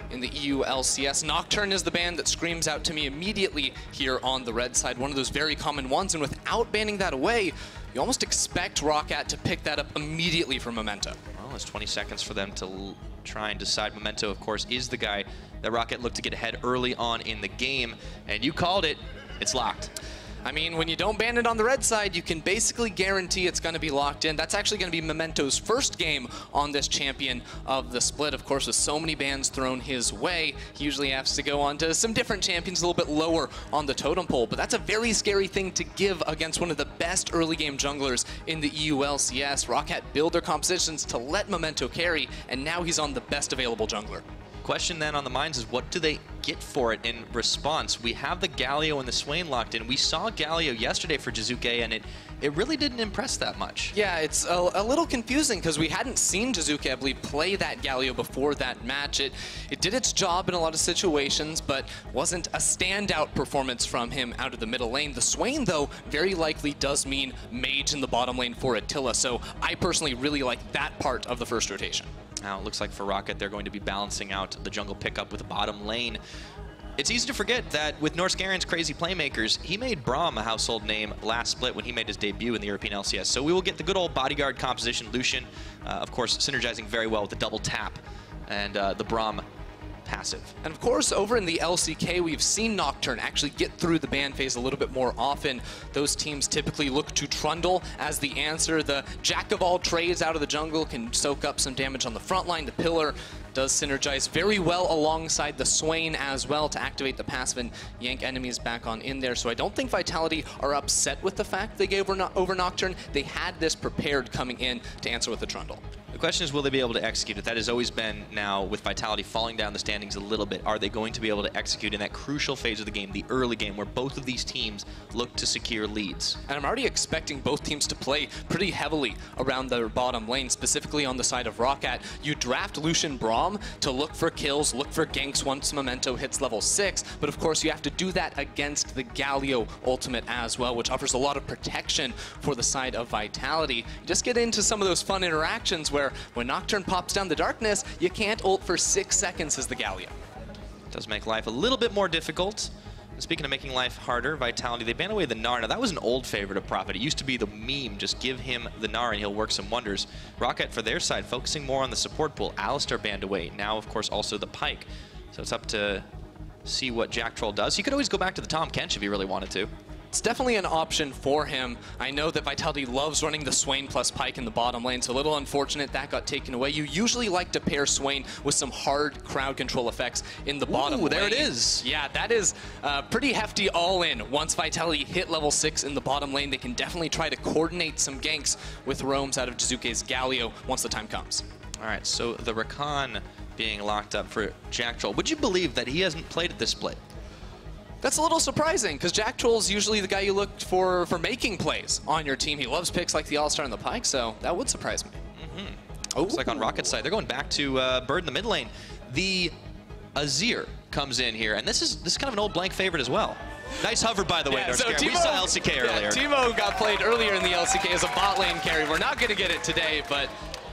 in the EU LCS. Nocturne is the ban that screams out to me immediately here on the red side, one of those very common ones, and without banning that away, you almost expect ROCCAT to pick that up immediately for Memento. Well, it's 20 seconds for them to try and decide. Memento, of course, is the guy that ROCCAT looked to get ahead early on in the game, and you called it, it's locked. I mean, when you don't ban it on the red side, you can basically guarantee it's going to be locked in. That's actually going to be Memento's first game on this champion of the split. Of course, with so many bans thrown his way, he usually has to go on to some different champions a little bit lower on the totem pole. But that's a very scary thing to give against one of the best early game junglers in the EU LCS. ROCCAT build their compositions to let Memento carry, and now he's on the best available jungler. Question then on the minds is, what do they get for it in response? We have the Galio and the Swain locked in. We saw Galio yesterday for Jiizuke, and it really didn't impress that much. Yeah, it's a little confusing because we hadn't seen Jiizuke, I believe, play that Galio before that match. It did its job in a lot of situations, but wasn't a standout performance from him out of the middle lane. The Swain, though, very likely does mean mage in the bottom lane for Attila, so I personally really like that part of the first rotation. Now it looks like for ROCCAT, they're going to be balancing out the jungle pickup with the bottom lane. It's easy to forget that with Norskeren's crazy playmakers, he made Braum a household name last split when he made his debut in the European LCS. So we will get the good old bodyguard composition. Lucian, of course, synergizing very well with the double tap and the Braum passive. And of course, over in the LCK, we've seen Nocturne actually get through the ban phase a little bit more often. Those teams typically look to Trundle as the answer. The jack of all trades out of the jungle can soak up some damage on the front line. The pillar does synergize very well alongside the Swain as well to activate the passive and yank enemies back on in there. So I don't think Vitality are upset with the fact they gave over Nocturne. They had this prepared coming in to answer with the Trundle. The question is, will they be able to execute it? That has always been, now with Vitality falling down the standings a little bit, are they going to be able to execute in that crucial phase of the game, the early game, where both of these teams look to secure leads? And I'm already expecting both teams to play pretty heavily around their bottom lane, specifically on the side of ROCCAT. You draft Lucian Braum to look for kills, look for ganks once Memento hits level 6, but of course you have to do that against the Galio ultimate as well, which offers a lot of protection for the side of Vitality. You just get into some of those fun interactions where when Nocturne pops down the darkness, you can't ult for 6 seconds as the Galio. It does make life a little bit more difficult. And speaking of making life harder, Vitality, they banned away the Gnar. Now that was an old favorite of Prophet. It used to be the meme, just give him the Gnar and he'll work some wonders. ROCCAT, for their side, focusing more on the support pool. Alistar banned away. Now, of course, also the Pyke. So it's up to see what Jactroll does. He could always go back to the Tahm Kench if he really wanted to. It's definitely an option for him. I know that Vitality loves running the Swain plus Pyke in the bottom lane, so a little unfortunate that got taken away. You usually like to pair Swain with some hard crowd control effects in the bottom lane. There it is. Yeah, that is pretty hefty all-in. Once Vitality hit level 6 in the bottom lane, they can definitely try to coordinate some ganks with roams out of Jiizuke's Galio once the time comes. All right, so the Rakan being locked up for Jactroll. Would you believe that he hasn't played at this split? That's a little surprising, because Jactroll is usually the guy you look for making plays on your team. He loves picks like the All-Star and the Pyke, so that would surprise me. Looks like on ROCCAT's side, they're going back to Bird in the mid lane. The Azir comes in here, and this is kind of an old Blanc favorite as well. Nice hover, by the way, Norskeren. We saw LCK earlier. Timo got played earlier in the LCK as a bot lane carry. We're not going to get it today, but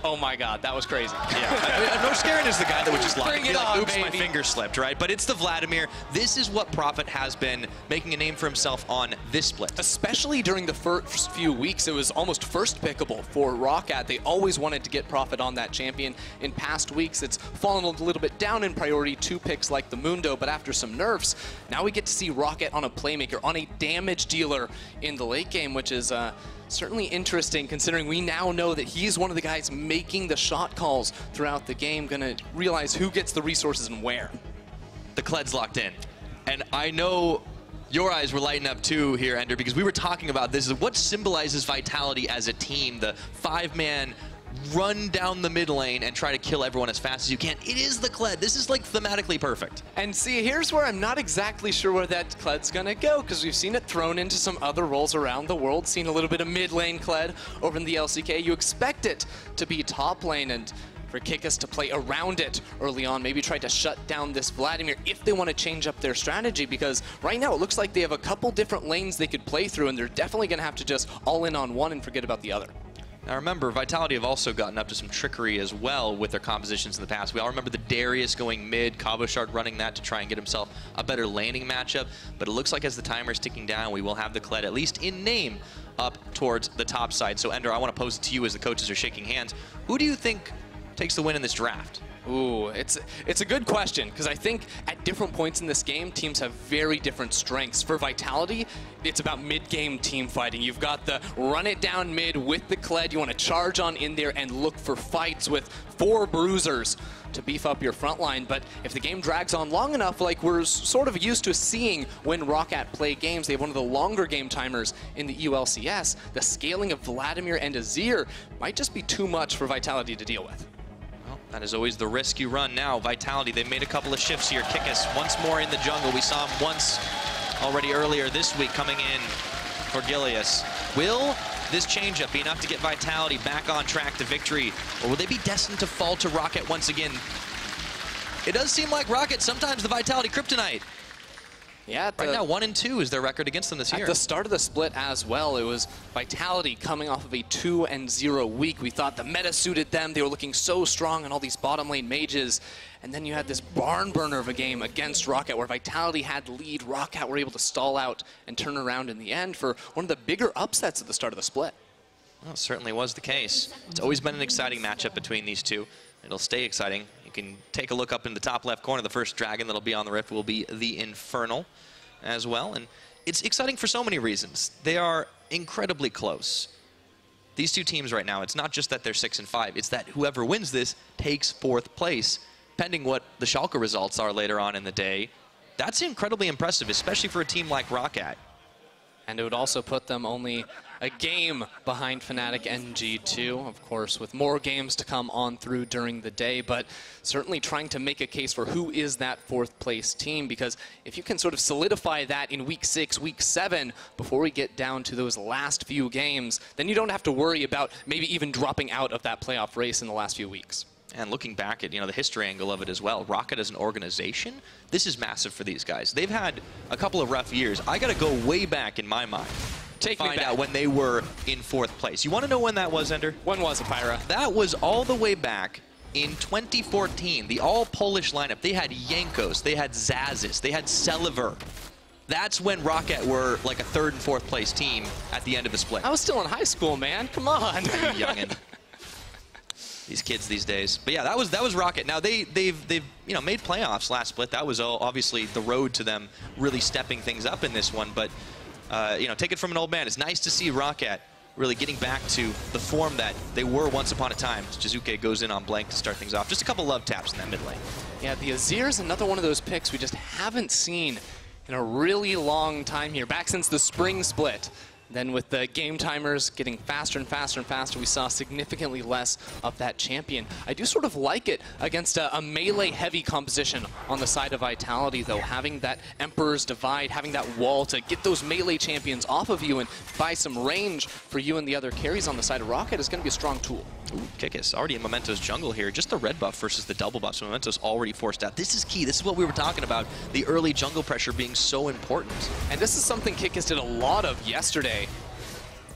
oh my god, that was crazy. Yeah, Norskeren is the guy that would just Bring it on, oops, baby. My finger slipped, right? But it's the Vladimir. This is what Prophet has been making a name for himself on this split. Especially during the first few weeks, it was almost first pickable for ROCCAT. They always wanted to get Prophet on that champion. In past weeks, it's fallen a little bit down in priority to picks like the Mundo, but after some nerfs, now we get to see ROCCAT on a playmaker, on a damage dealer in the late game, which is certainly interesting, considering we now know that he's one of the guys making the shot calls throughout the game, gonna realize who gets the resources and where. The Kled's locked in. And I know your eyes were lighting up too here, Ender, because we were talking about this. What symbolizes Vitality as a team? The 5-man run down the mid lane and try to kill everyone as fast as you can. It is the Kled. This is like thematically perfect. And see, here's where I'm not exactly sure where that Kled's gonna go, because we've seen it thrown into some other roles around the world, seen a little bit of mid lane Kled over in the LCK. You expect it to be top lane and for Kikis to play around it early on, maybe try to shut down this Vladimir if they want to change up their strategy, because right now it looks like they have a couple different lanes they could play through, and they're definitely gonna have to just all in on one and forget about the other. Now remember, Vitality have also gotten up to some trickery as well with their compositions in the past. We all remember the Darius going mid, Cabochard running that to try and get himself a better laning matchup. But it looks like as the timer's ticking down, we will have the Kled, at least in name, up towards the top side. So Ender, I want to pose it to you as the coaches are shaking hands. Who do you think takes the win in this draft? Ooh, it's a good question, because I think at different points in this game, teams have very different strengths. For Vitality, it's about mid-game team fighting. You've got the run it down mid with the Kled. You want to charge on in there and look for fights with 4 bruisers to beef up your front line. But if the game drags on long enough, like we're sort of used to seeing when ROCCAT play games, they have one of the longer game timers in the ULCS, the scaling of Vladimir and Azir might just be too much for Vitality to deal with. That is always the risk you run. Now, Vitality, they've made a couple of shifts here. Kikis once more in the jungle. We saw him once already earlier this week coming in for Gilius. Will this changeup be enough to get Vitality back on track to victory? Or will they be destined to fall to ROCCAT once again? It does seem like ROCCAT sometimes the Vitality kryptonite. Yeah, right now 1-2 is their record against them this year. At the start of the split as well, it was Vitality coming off of a 2-0 week. We thought the meta suited them. They were looking so strong on all these bottom lane mages. And then you had this barn burner of a game against ROCCAT where Vitality had the lead. ROCCAT were able to stall out and turn around in the end for one of the bigger upsets at the start of the split. Well, it certainly was the case. It's always been an exciting matchup between these two. It'll stay exciting. You can take a look up in the top left corner. The first dragon that'll be on the Rift will be the Infernal as well. And it's exciting for so many reasons. They are incredibly close. These two teams right now, it's not just that they're 6-5. It's that whoever wins this takes 4th place. Pending what the Schalke results are later on in the day, that's incredibly impressive, especially for a team like ROCCAT. And it would also put them only a game behind Fnatic and G2, of course, with more games to come on through during the day, but certainly trying to make a case for who is that 4th place team, because if you can sort of solidify that in week 6, week 7, before we get down to those last few games, then you don't have to worry about maybe even dropping out of that playoff race in the last few weeks. And looking back at, the history angle of it as well, ROCCAT as an organization, this is massive for these guys. They've had a couple of rough years. I got to go way back in my mind to find out when they were in 4th place. You want to know when that was, Ender? When was it, Pyra? That was all the way back in 2014, the all-Polish lineup. They had Jankos, they had Zazis, they had Celiver. That's when ROCCAT were like a 3rd and 4th place team at the end of the split. I was still in high school, man. Come on. You youngin'. These kids these days. But yeah, that was ROCCAT. Now they've made playoffs last split. That was obviously the road to them really stepping things up in this one. But take it from an old man. It's nice to see ROCCAT really getting back to the form that they were once upon a time. Jiizuke goes in on Blanc to start things off. Just a couple love taps in that mid lane. Yeah, the Azir is another one of those picks we just haven't seen in a really long time here, back since the spring split. Then with the game timers getting faster and faster and faster, we saw significantly less of that champion. I do sort of like it against a melee-heavy composition on the side of Vitality, though. Having that Emperor's Divide, having that wall to get those melee champions off of you and buy some range for you and the other carries on the side of ROCCAT is going to be a strong tool. Ooh, Kikis already in Memento's jungle here. Just the red buff versus the double buff, so Memento's already forced out. This is key. This is what we were talking about, the early jungle pressure being so important. And this is something Kikis did a lot of yesterday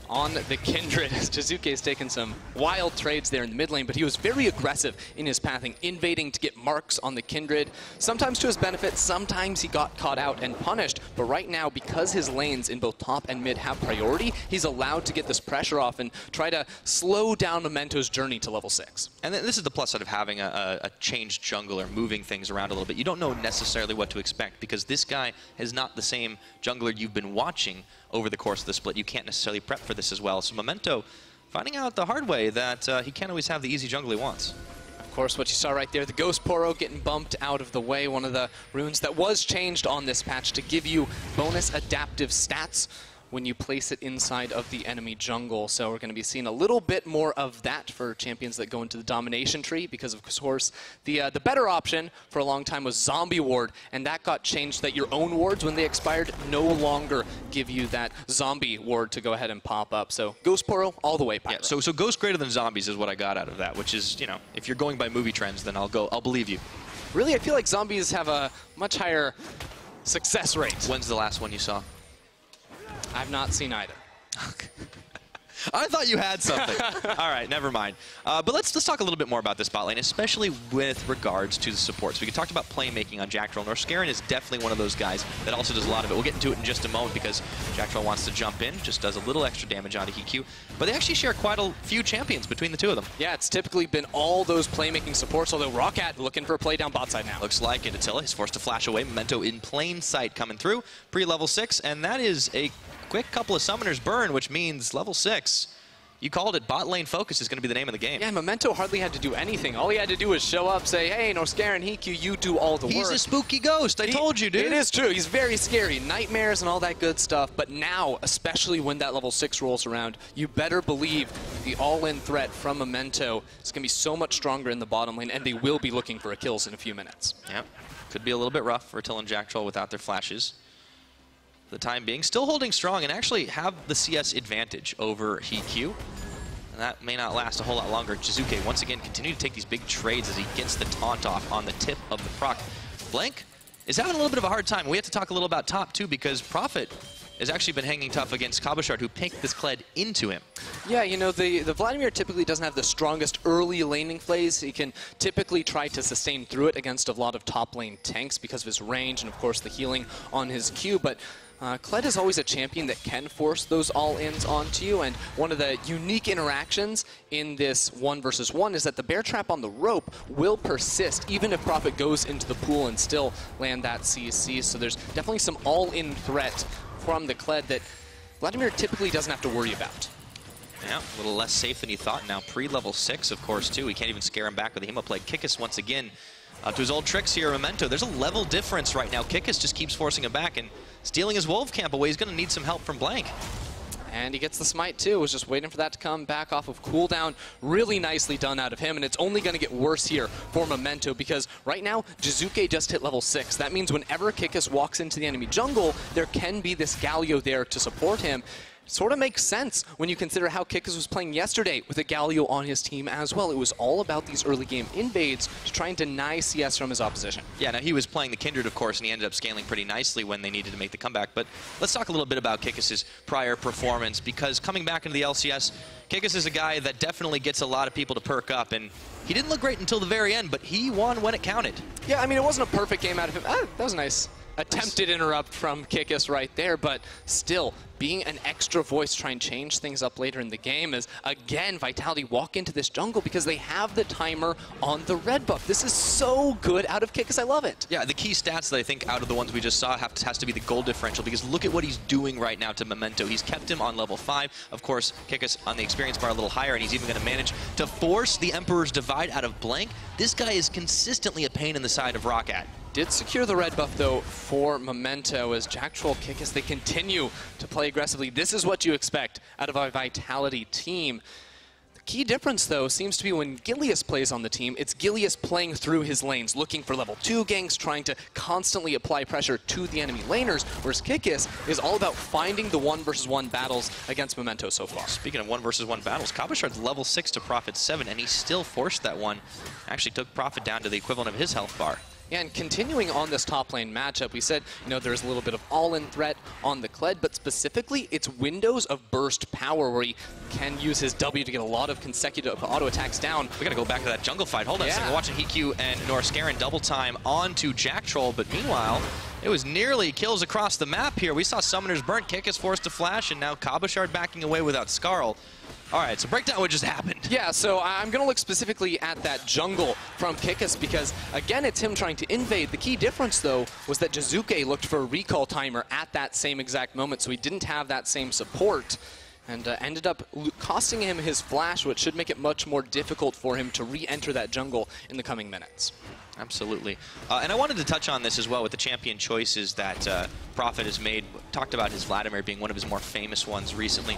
on the Kindred. Jiizuke's taken some wild trades there in the mid lane, but he was very aggressive in his pathing, invading to get marks on the Kindred. Sometimes to his benefit, sometimes he got caught out and punished, but right now, because his lanes in both top and mid have priority, he's allowed to get this pressure off and try to slow down Memento's journey to level 6. And this is the plus side of having a changed jungler, moving things around a little bit. You don't know necessarily what to expect, because this guy is not the same jungler you've been watching over the course of the split. You can't necessarily prep for this as well. So Memento finding out the hard way that he can't always have the easy jungle he wants. Of course, what you saw right there, the Ghost Poro getting bumped out of the way, one of the runes that was changed on this patch to give you bonus adaptive stats when you place it inside of the enemy jungle. So we're going to be seeing a little bit more of that for champions that go into the domination tree, because of course the better option for a long time was zombie ward, and that got changed that your own wards, when they expired, no longer give you that zombie ward to go ahead and pop up. So Ghost Poro all the way, Pyro. Yeah, so Ghost greater than zombies is what I got out of that, which is, if you're going by movie trends, then I'll believe you. Really, I feel like zombies have a much higher success rate. When's the last one you saw? I've not seen either. I thought you had something. All right, never mind. But let's talk a little bit more about this bot lane, especially with regards to the supports. We can talk about playmaking on Jactroll. Norskeren is definitely one of those guys that also does a lot of it. We'll get into it in just a moment because Jactroll wants to jump in, just does a little extra damage onto Heaq. But they actually share quite a few champions between the two of them. Yeah, it's typically been all those playmaking supports, although ROCCAT looking for a play down bot side now. Looks like it. Attila is forced to flash away. Memento in plain sight coming through. Pre-level 6, and that is a quick couple of summoners burn, which means level 6. You called it. Bot lane focus is going to be the name of the game. Yeah, Memento hardly had to do anything. All he had to do was show up, say, hey, Norskeren, Heaq, you do all the work. He's a spooky ghost. I told you, dude. It is true. He's very scary. Nightmares and all that good stuff. But now, especially when that level 6 rolls around, you better believe the all-in threat from Memento is going to be so much stronger in the bottom lane, and they will be looking for a kills in a few minutes. Yep. Could be a little bit rough for Attila and Jactroll without their flashes. For the time being, still holding strong and actually have the CS advantage over Heaq. That may not last a whole lot longer. Jiizuke once again continue to take these big trades as he gets the taunt off on the tip of the proc. Blanc is having a little bit of a hard time. We have to talk a little about top too because Prophet has actually been hanging tough against Cabochard, who picked this Kled into him. Yeah, you know, the Vladimir typically doesn't have the strongest early laning plays. He can typically try to sustain through it against a lot of top lane tanks because of his range and, of course, the healing on his Q. But Kled is always a champion that can force those all-ins onto you, and one of the unique interactions in this 1 versus 1 is that the bear trap on the rope will persist even if Prophet goes into the pool and still land that CC. So there's definitely some all-in threat from the Kled that Vladimir typically doesn't have to worry about. Yeah, a little less safe than he thought now. Pre-level 6, of course, too. He can't even scare him back with the Hemoplague. Kikis once again to his old tricks here, Memento. There's a level difference right now. Kikis just keeps forcing him back and stealing his Wolf Camp away. He's going to need some help from Blanc. And he gets the smite too. Was just waiting for that to come back off of cooldown. Really nicely done out of him, and it's only going to get worse here for Memento because right now Jiizuke just hit level 6. That means whenever Kikis walks into the enemy jungle, there can be this Galio there to support him. Sort of makes sense when you consider how Kikis was playing yesterday with a Galio on his team as well. It was all about these early game invades to try and deny CS from his opposition. Yeah, now he was playing the Kindred, of course, and he ended up scaling pretty nicely when they needed to make the comeback. But let's talk a little bit about Kikis' prior performance, because coming back into the LCS, Kikis is a guy that definitely gets a lot of people to perk up, and he didn't look great until the very end, but he won when it counted. Yeah, I mean, it wasn't a perfect game out of him. That was nice. Attempted interrupt from Kikis right there, but still, being an extra voice to try and change things up later in the game as, again, Vitality walk into this jungle because they have the timer on the red buff. This is so good out of Kikis. I love it. Yeah, the key stats that I think out of the ones we just saw has to be the gold differential, because look at what he's doing right now to Memento. He's kept him on level 5. Of course, Kikis on the experience bar a little higher, and he's even going to manage to force the Emperor's Divide out of Blanc. This guy is consistently a pain in the side of ROCCAT. Did secure the red buff, though, for Memento as Jactroll, Kikis, they continue to play aggressively. This is what you expect out of a Vitality team. The key difference, though, seems to be when Gilius plays on the team, it's Gilius playing through his lanes, looking for level 2 ganks, trying to constantly apply pressure to the enemy laners, whereas Kikis is all about finding the 1 versus 1 battles against Memento so far. Speaking of 1 versus 1 battles, Cabochard's level 6 to Prophet 7, and he still forced that one. Actually took Prophet down to the equivalent of his health bar. Yeah, and continuing on this top lane matchup, we said, you know, there's a little bit of all-in threat on the Kled, but specifically it's windows of burst power where he can use his W to get a lot of consecutive auto attacks down. We gotta go back to that jungle fight. Hold on a second. We're watching Heaq and Norskeren double time onto Jactroll, but meanwhile, it was nearly kills across the map here. We saw summoners burnt, Kikis forced to flash, and now Cabochard backing away without Skarl. All right, so break down what just happened. Yeah, so I'm going to look specifically at that jungle from Kikis because, again, it's him trying to invade. The key difference, though, was that Jiizuke looked for a recall timer at that same exact moment, so he didn't have that same support and ended up costing him his flash, which should make it much more difficult for him to re-enter that jungle in the coming minutes. Absolutely. And I wanted to touch on this as well with the champion choices that Prophet has made. Talked about his Vladimir being one of his more famous ones recently.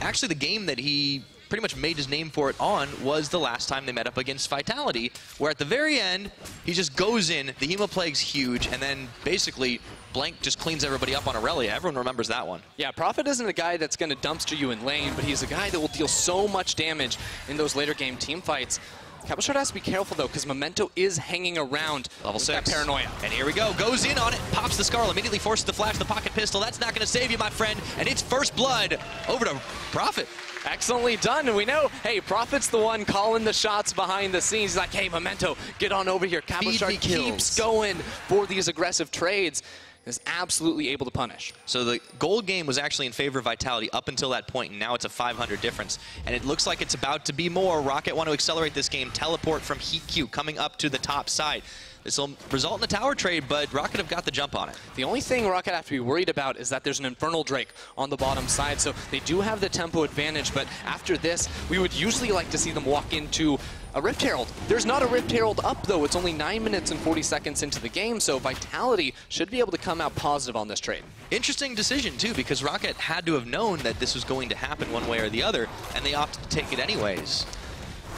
Actually, the game that he pretty much made his name for it on was the last time they met up against Vitality, where at the very end, he just goes in, the Hemoplague's huge, and then basically Blanc just cleans everybody up on Aurelia. Everyone remembers that one. Yeah, Prophet isn't a guy that's going to dumpster you in lane, but he's a guy that will deal so much damage in those later game team fights. Cabochard has to be careful, though, because Memento is hanging around. Level 6. That paranoia. And here we go. Goes in on it. Pops the Scarlet. Immediately forces the flash, the pocket pistol. That's not going to save you, my friend. And it's first blood over to Prophet. Excellently done. And we know, hey, Prophet's the one calling the shots behind the scenes. He's like, hey, Memento, get on over here. Cabochard keeps going for these aggressive trades. Is absolutely able to punish. So the gold game was actually in favor of Vitality up until that point, and now it's a 500 difference. And it looks like it's about to be more. ROCCAT want to accelerate this game. Teleport from Heaq coming up to the top side. This will result in a tower trade, but ROCCAT have got the jump on it. The only thing ROCCAT have to be worried about is that there's an Infernal Drake on the bottom side, so they do have the tempo advantage, but after this, we would usually like to see them walk into a Rift Herald. There's not a Rift Herald up, though. It's only 9 minutes and 40 seconds into the game, so Vitality should be able to come out positive on this trade. Interesting decision, too, because ROCCAT had to have known that this was going to happen one way or the other, and they opted to take it anyways.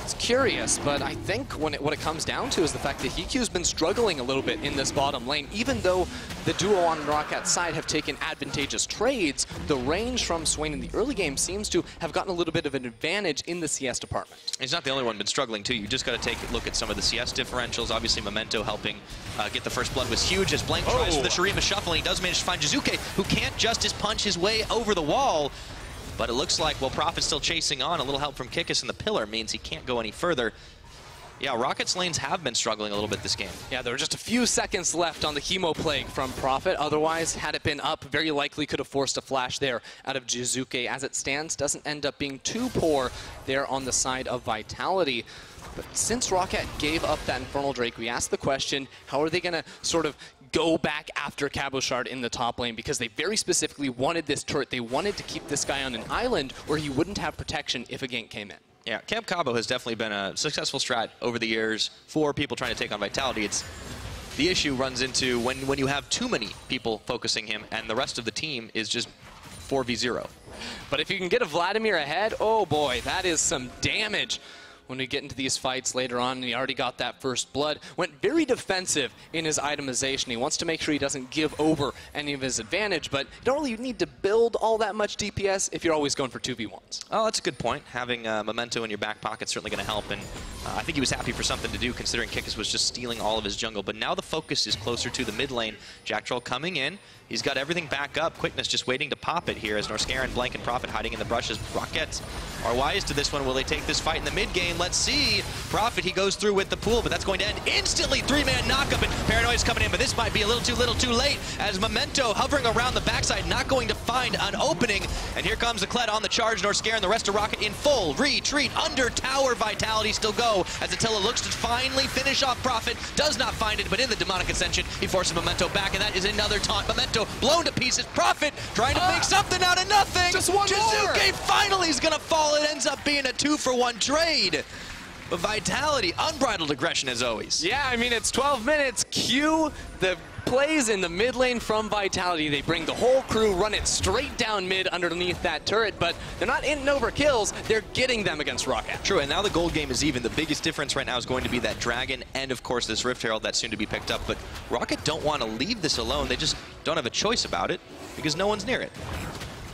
It's curious, but I think what it comes down to is the fact that Heaq's been struggling a little bit in this bottom lane. Even though the duo on ROCCAT's side have taken advantageous trades, the range from Swain in the early game seems to have gotten a little bit of an advantage in the CS department. He's not the only one been struggling, too. You just got to take a look at some of the CS differentials. Obviously, Memento helping get the first blood was huge as Blanc tries for the Shurima shuffle, and he does manage to find Jiizuke, who can't justice punch his way over the wall. But it looks like, well, Prophet's still chasing on. A little help from Kikis in the pillar means he can't go any further. Yeah, ROCCAT's lanes have been struggling a little bit this game. Yeah, there were just a few seconds left on the Hemo Plague from Prophet. Otherwise, had it been up, very likely could have forced a flash there out of Jiizuke. As it stands, doesn't end up being too poor there on the side of Vitality. But since ROCCAT gave up that Infernal Drake, we asked the question, how are they going to sort of go back after Cabochard in the top lane? Because they very specifically wanted this turret. They wanted to keep this guy on an island where he wouldn't have protection if a gank came in. Yeah, Camp Cabo has definitely been a successful strat over the years for people trying to take on Vitality. It's the issue runs into when you have too many people focusing him and the rest of the team is just 4v0. But if you can get a Vladimir ahead, oh boy, that is some damage. When we get into these fights later on, and he already got that first blood, went very defensive in his itemization. He wants to make sure he doesn't give over any of his advantage, but you don't really need to build all that much DPS if you're always going for 2v1s. Oh, that's a good point. Having Memento in your back pocket is certainly going to help, and I think he was happy for something to do considering Kikis was just stealing all of his jungle. But now the focus is closer to the mid lane. Jactroll coming in. He's got everything back up. Quickness just waiting to pop it here as Norskeren, Blanc, and Prophet hiding in the brushes. ROCCAT are wise to this one. Will they take this fight in the mid game? Let's see. Prophet, he goes through with the pool, but that's going to end instantly. 3-man knockup, and Paranoia's coming in, but this might be a little too late as Memento hovering around the backside, not going to find an opening. And here comes the Kled on the charge. Norskeren, the rest of ROCCAT in full retreat. Under tower, Vitality still go as Attila looks to finally finish off Prophet. Does not find it, but in the Demonic Ascension, he forces Memento back, and that is another taunt. Memento blown to pieces. Prophet trying to make something out of nothing. Just one more. Jiizuke finally is going to fall. It ends up being a 2-for-1 trade. But Vitality, unbridled aggression as always. Yeah, I mean, it's 12 minutes. Cue the plays in the mid lane from Vitality. They bring the whole crew, run it straight down mid underneath that turret, but they're not in over kills. They're getting them against ROCCAT. True, and now the gold game is even. The biggest difference right now is going to be that Dragon and, of course, this Rift Herald that's soon to be picked up. But ROCCAT don't want to leave this alone. They just don't have a choice about it because no one's near it.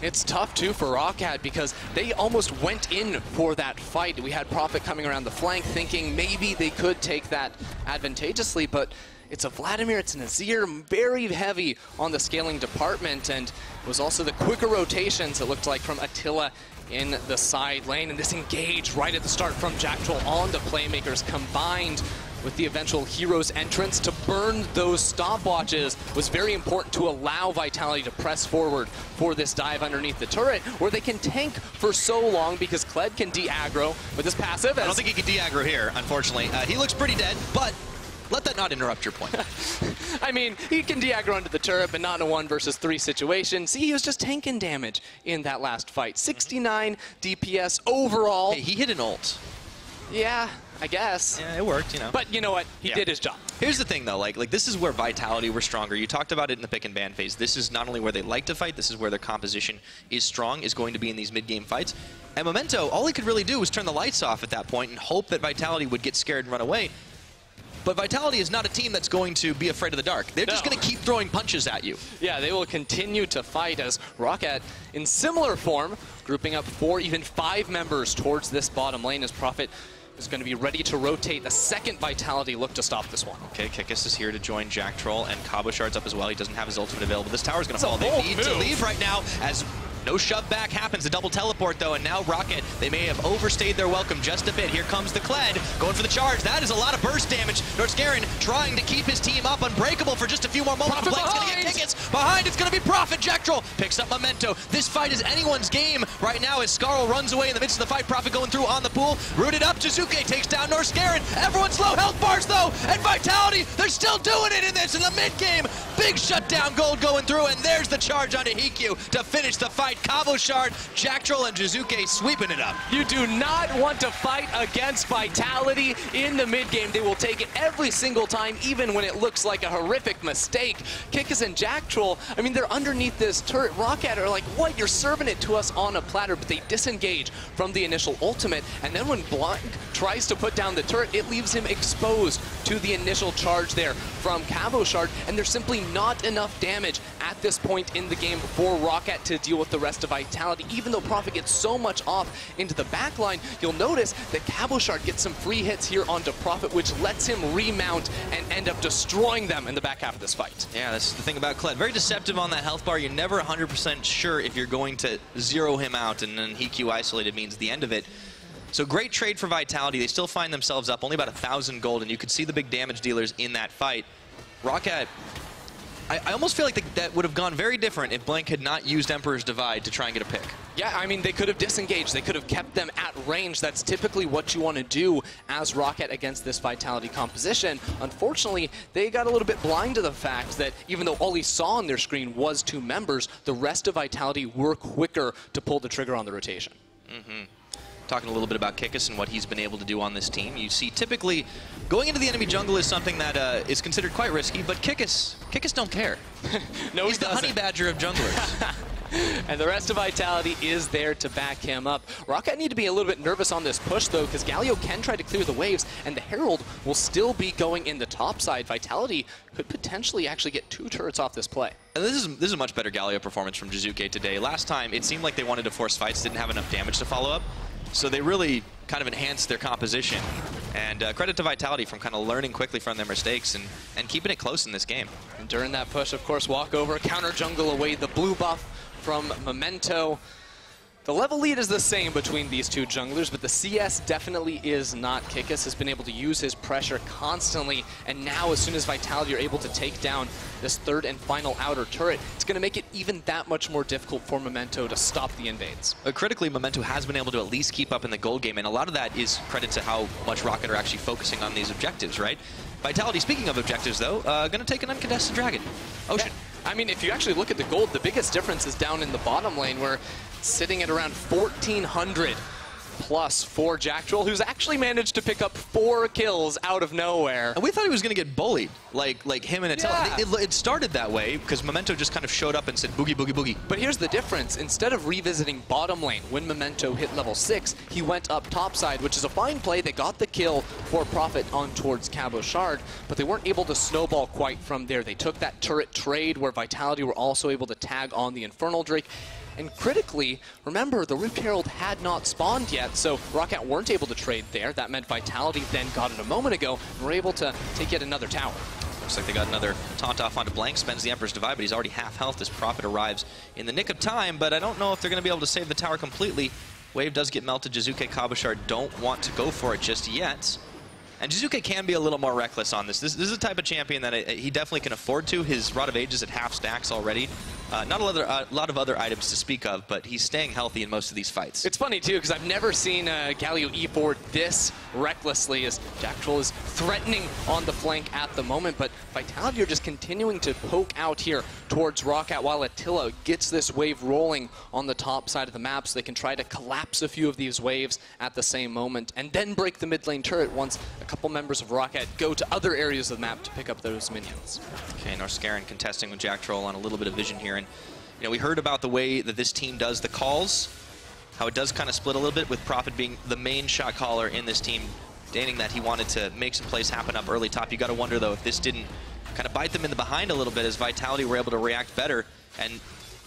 It's tough, too, for ROCCAT because they almost went in for that fight. We had Prophet coming around the flank thinking maybe they could take that advantageously, but it's a Vladimir, it's an Azir, very heavy on the scaling department, and it was also the quicker rotations, it looked like, from Attila in the side lane, and this engage right at the start from Jactroll on the playmakers combined with the eventual hero's entrance to burn those stopwatches was very important to allow Vitality to press forward for this dive underneath the turret, where they can tank for so long because Kled can de-aggro with his passive. I don't think he can de-aggro here, unfortunately. He looks pretty dead, but let that not interrupt your point. I mean, he can de-aggro into the turret, but not in a 1 versus 3 situation. See, he was just tanking damage in that last fight. 69 DPS overall. Hey, he hit an ult. Yeah, I guess. Yeah, it worked, you know. But you know what? He did his job. Here's the thing, though. Like this is where Vitality were stronger. You talked about it in the pick and ban phase. This is not only where they like to fight, this is where their composition is strong, is going to be in these mid-game fights. And Memento, all he could really do was turn the lights off at that point and hope that Vitality would get scared and run away. But Vitality is not a team that's going to be afraid of the dark. They're just going to keep throwing punches at you. Yeah, they will continue to fight as ROCCAT, in similar form, grouping up 4, even 5 members towards this bottom lane as Prophet is going to be ready to rotate. A second Vitality look to stop this one. Okay, Kikis is here to join Jactroll, and Cabochard's up as well. He doesn't have his ultimate available. This tower's going to fall. They need to leave right now as no shove back happens. A double teleport, though, and now ROCCAT, they may have overstayed their welcome just a bit. Here comes the Kled, going for the charge. That is a lot of burst damage. Norskeren trying to keep his team up, unbreakable for just a few more moments. Blank's going to get Kikis. Behind, it's going to be Prophet. Jactroll picks up Memento. This fight is anyone's game right now as Skarl runs away in the midst of the fight. Prophet going through on the pool. Rooted up, Jiizuke takes down Norskeren. Everyone's low health bars, though, and Vitality, they're still doing it in this in the mid-game. Big shutdown gold going through, and there's the charge onto Heaq to finish the fight. Cabochard, Jactroll, and Jiizuke sweeping it up. You do not want to fight against Vitality in the mid-game. They will take it every single time, even when it looks like a horrific mistake. Kikis and Jactroll, I mean, they're underneath this turret. ROCCAT are like, what? You're serving it to us on a platter, but they disengage from the initial ultimate, and then when Blanc tries to put down the turret, it leaves him exposed to the initial charge there from Cabochard, and there's simply not enough damage at this point in the game for ROCCAT to deal with the rest of Vitality. Even though Prophet gets so much off into the backline, you'll notice that Cabochard gets some free hits here onto Prophet, which lets him remount and end up destroying them in the back half of this fight. Yeah, that's the thing about Kled. Very deceptive on that health bar. You're never 100% sure if you're going to zero him out, and then Heaq isolated means the end of it. So great trade for Vitality. They still find themselves up only about 1,000 gold, and you could see the big damage dealers in that fight. ROCCAT, I almost feel like that would have gone very different if Blanc had not used Emperor's Divide to try and get a pick. Yeah, I mean, they could have disengaged. They could have kept them at range. That's typically what you want to do as ROCCAT against this Vitality composition. Unfortunately, they got a little bit blind to the fact that even though all he saw on their screen was 2 members, the rest of Vitality were quicker to pull the trigger on the rotation. Talking a little bit about Kikis and what he's been able to do on this team. You see, typically, going into the enemy jungle is something that is considered quite risky, but Kikis don't care. No, he's the honey badger of junglers. And the rest of Vitality is there to back him up. ROCCAT need to be a little bit nervous on this push, though, because Galio can try to clear the waves, and the Herald will still be going in the top side. Vitality could potentially actually get 2 turrets off this play. And this is a much better Galio performance from Jiizuke today. Last time, it seemed like they wanted to force fights, didn't have enough damage to follow up. So they really kind of enhanced their composition. And credit to Vitality from kind of learning quickly from their mistakes and keeping it close in this game. And during that push, of course, walk over, counter jungle away the blue buff from Memento. The level lead is the same between these 2 junglers, but the CS definitely is not. Kikis has been able to use his pressure constantly, and now as soon as Vitality are able to take down this 3rd and final outer turret, it's going to make it even that much more difficult for Memento to stop the invades. Critically, Memento has been able to at least keep up in the gold game, and a lot of that is credit to how much ROCCAT are actually focusing on these objectives, right? Vitality, speaking of objectives, though, going to take an uncontested dragon. Ocean. Yeah. I mean, if you actually look at the gold, the biggest difference is down in the bottom lane, where it's sitting at around 1,400 plus for Jactroll, who's actually managed to pick up 4 kills out of nowhere. And we thought he was going to get bullied, like him and Attila. Yeah. It started that way because Memento just kind of showed up and said boogie, boogie, boogie. But here's the difference. Instead of revisiting bottom lane when Memento hit level 6, he went up topside, which is a fine play. They got the kill for Prophet on towards Cabochard, but they weren't able to snowball quite from there. They took that turret trade where Vitality were also able to tag on the Infernal Drake. And critically, remember, the Rift Herald had not spawned yet, so ROCCAT weren't able to trade there. That meant Vitality then got it a moment ago and were able to take yet another tower. Looks like they got another taunt off onto Blanc, spends the Emperor's Divide, but he's already half health as Prophet arrives in the nick of time, but I don't know if they're going to be able to save the tower completely. Wave does get melted. Jiizuke, Cabochard don't want to go for it just yet. And Jiizuke can be a little more reckless on this. This is a type of champion that he definitely can afford to. His Rod of Age is at half stacks already. Not a lot of other items to speak of, but he's staying healthy in most of these fights. It's funny, too, because I've never seen Galio E4 this recklessly, as Jactroll is threatening on the flank at the moment, but Vitality are just continuing to poke out here towards ROCCAT while Attila gets this wave rolling on the top side of the map, so they can try to collapse a few of these waves at the same moment, and then break the mid lane turret once a couple members of ROCCAT go to other areas of the map to pick up those minions. Okay, Norskeren contesting with Jactroll on a little bit of vision here, and you know, we heard about the way that this team does the calls, how it does kind of split a little bit with Prophet being the main shot caller in this team, stating that he wanted to make some plays happen up early top. You got to wonder, though, if this didn't kind of bite them in the behind a little bit as Vitality were able to react better, and